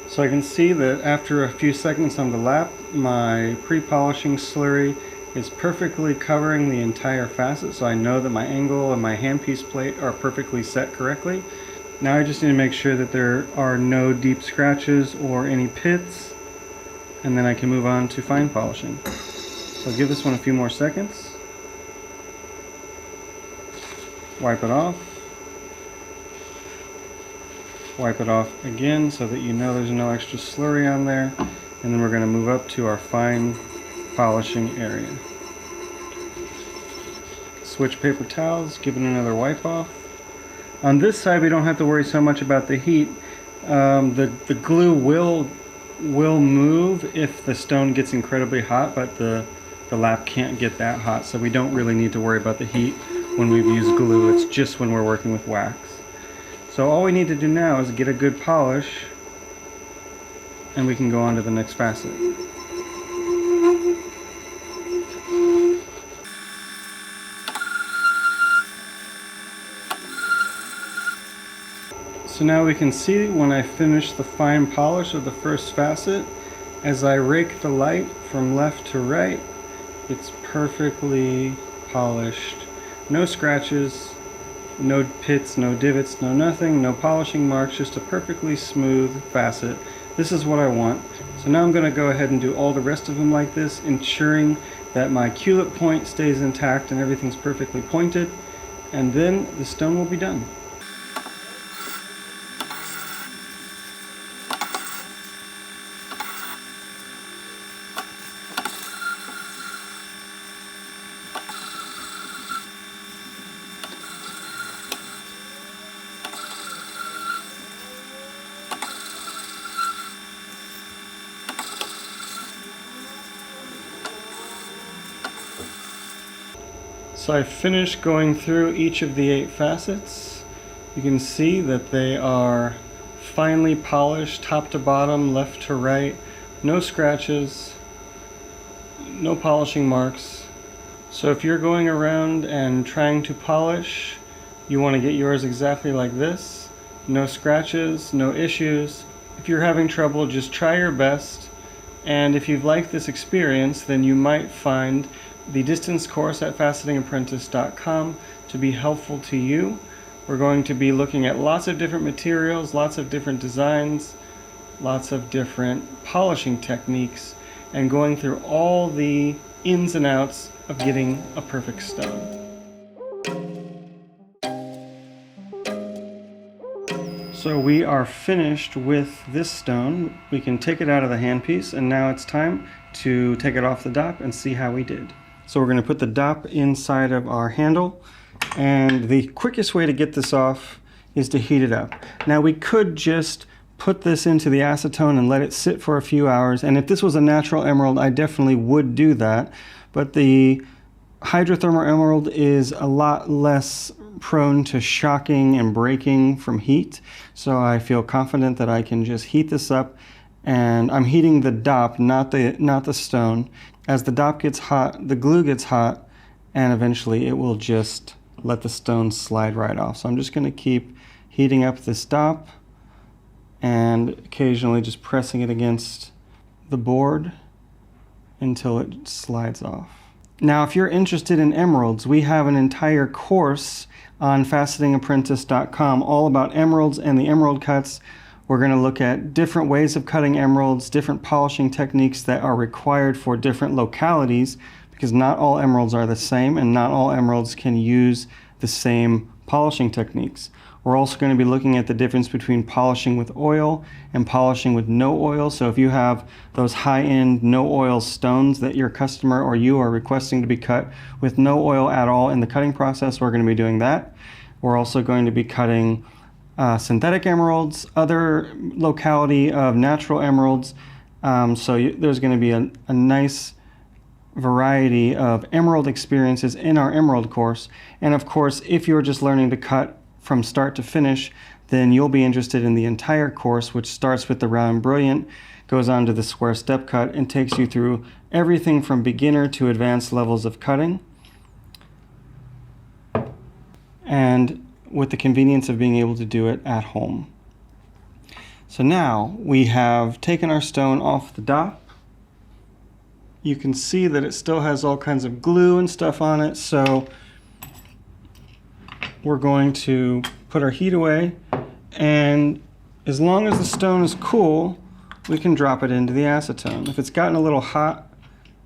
So I can see that after a few seconds on the lap, my pre-polishing slurry is perfectly covering the entire facet, so I know that my angle and my handpiece plate are perfectly set correctly. Now I just need to make sure that there are no deep scratches or any pits, and then I can move on to fine polishing. So I'll give this one a few more seconds. Wipe it off. Wipe it off again so that you know there's no extra slurry on there. And then we're going to move up to our fine polishing area. Switch paper towels, give it another wipe off. On this side we don't have to worry so much about the heat. The glue will move if the stone gets incredibly hot, but the lap can't get that hot, so we don't really need to worry about the heat when we've used glue. It's just when we're working with wax. So all we need to do now is get a good polish, and we can go on to the next facet. So now we can see when I finish the fine polish of the first facet, as I rake the light from left to right, it's perfectly polished. No scratches, no pits, no divots, no nothing, no polishing marks, just a perfectly smooth facet. This is what I want. So now I'm going to go ahead and do all the rest of them like this, ensuring that my cullet point stays intact and everything's perfectly pointed, and then the stone will be done. So I finished going through each of the 8 facets. You can see that they are finely polished top to bottom, left to right, no scratches, no polishing marks. So if you're going around and trying to polish, you want to get yours exactly like this. No scratches, no issues. If you're having trouble, just try your best. And if you've liked this experience, then you might find the distance course at facetingapprentice.com to be helpful to you. We're going to be looking at lots of different materials, lots of different designs, lots of different polishing techniques, and going through all the ins and outs of getting a perfect stone. So we are finished with this stone. We can take it out of the handpiece, and now it's time to take it off the dop and see how we did. So we're going to put the dop inside of our handle, and the quickest way to get this off is to heat it up. Now we could just put this into the acetone and let it sit for a few hours, and if this was a natural emerald, I definitely would do that, but the hydrothermal emerald is a lot less prone to shocking and breaking from heat, so I feel confident that I can just heat this up. And I'm heating the dop, not the stone. As the dop gets hot, the glue gets hot, and eventually it will just let the stone slide right off. So I'm just going to keep heating up this dop and occasionally just pressing it against the board until it slides off. Now, if you're interested in emeralds, we have an entire course on facetingapprentice.com all about emeralds and the emerald cuts. We're going to look at different ways of cutting emeralds, different polishing techniques that are required for different localities, because not all emeralds are the same and not all emeralds can use the same polishing techniques. We're also going to be looking at the difference between polishing with oil and polishing with no oil. So if you have those high-end no oil stones that your customer or you are requesting to be cut with no oil at all in the cutting process, we're going to be doing that. We're also going to be cutting synthetic emeralds, other locality of natural emeralds. There's going to be a nice variety of emerald experiences in our emerald course. And of course, if you're just learning to cut from start to finish, then you'll be interested in the entire course, which starts with the round brilliant, goes on to the square step cut, and takes you through everything from beginner to advanced levels of cutting, and with the convenience of being able to do it at home. So now we have taken our stone off the dop. You can see that it still has all kinds of glue and stuff on it, so we're going to put our heat away, and as long as the stone is cool, we can drop it into the acetone. If it's gotten a little hot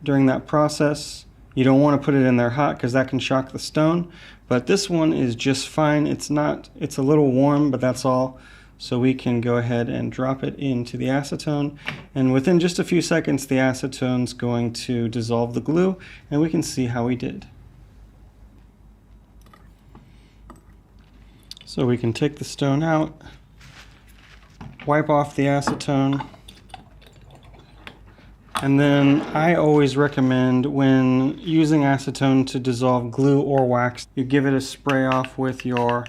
during that process, you don't want to put it in there hot because that can shock the stone, but this one is just fine. It's a little warm, but that's all. So we can go ahead and drop it into the acetone, and within just a few seconds the acetone's going to dissolve the glue, and we can see how we did. So we can take the stone out, wipe off the acetone, and then I always recommend when using acetone to dissolve glue or wax, you give it a spray off with your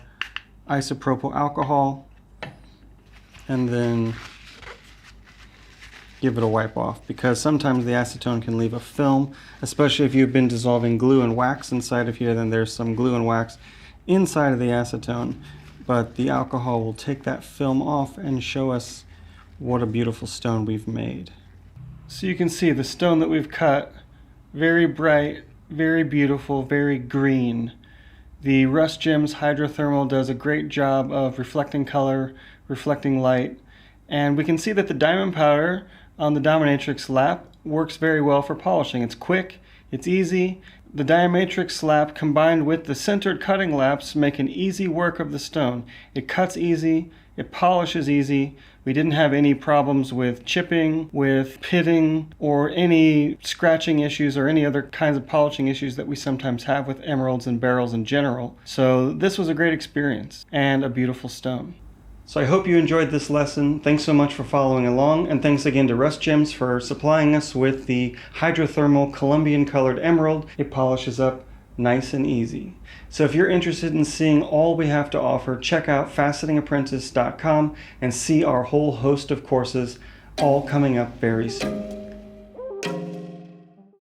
isopropyl alcohol and then give it a wipe off, because sometimes the acetone can leave a film, especially if you've been dissolving glue and wax inside of here, then there's some glue and wax inside of the acetone, but the alcohol will take that film off and show us what a beautiful stone we've made. So you can see the stone that we've cut, very bright, very beautiful, very green. The Rust Gems Hydrothermal does a great job of reflecting color, reflecting light, and we can see that the diamond powder on the dominatrix lap works very well for polishing. It's quick, it's easy. The diamatrix lap combined with the centered cutting laps make an easy work of the stone. It cuts easy, it polishes easy. We didn't have any problems with chipping, with pitting, or any scratching issues or any other kinds of polishing issues that we sometimes have with emeralds and beryls in general. So this was a great experience and a beautiful stone. So I hope you enjoyed this lesson. Thanks so much for following along, and thanks again to Rust Gems for supplying us with the Hydrothermal Colombian colored emerald. It polishes up nice and easy. So if you're interested in seeing all we have to offer, check out facetingapprentice.com and see our whole host of courses all coming up very soon.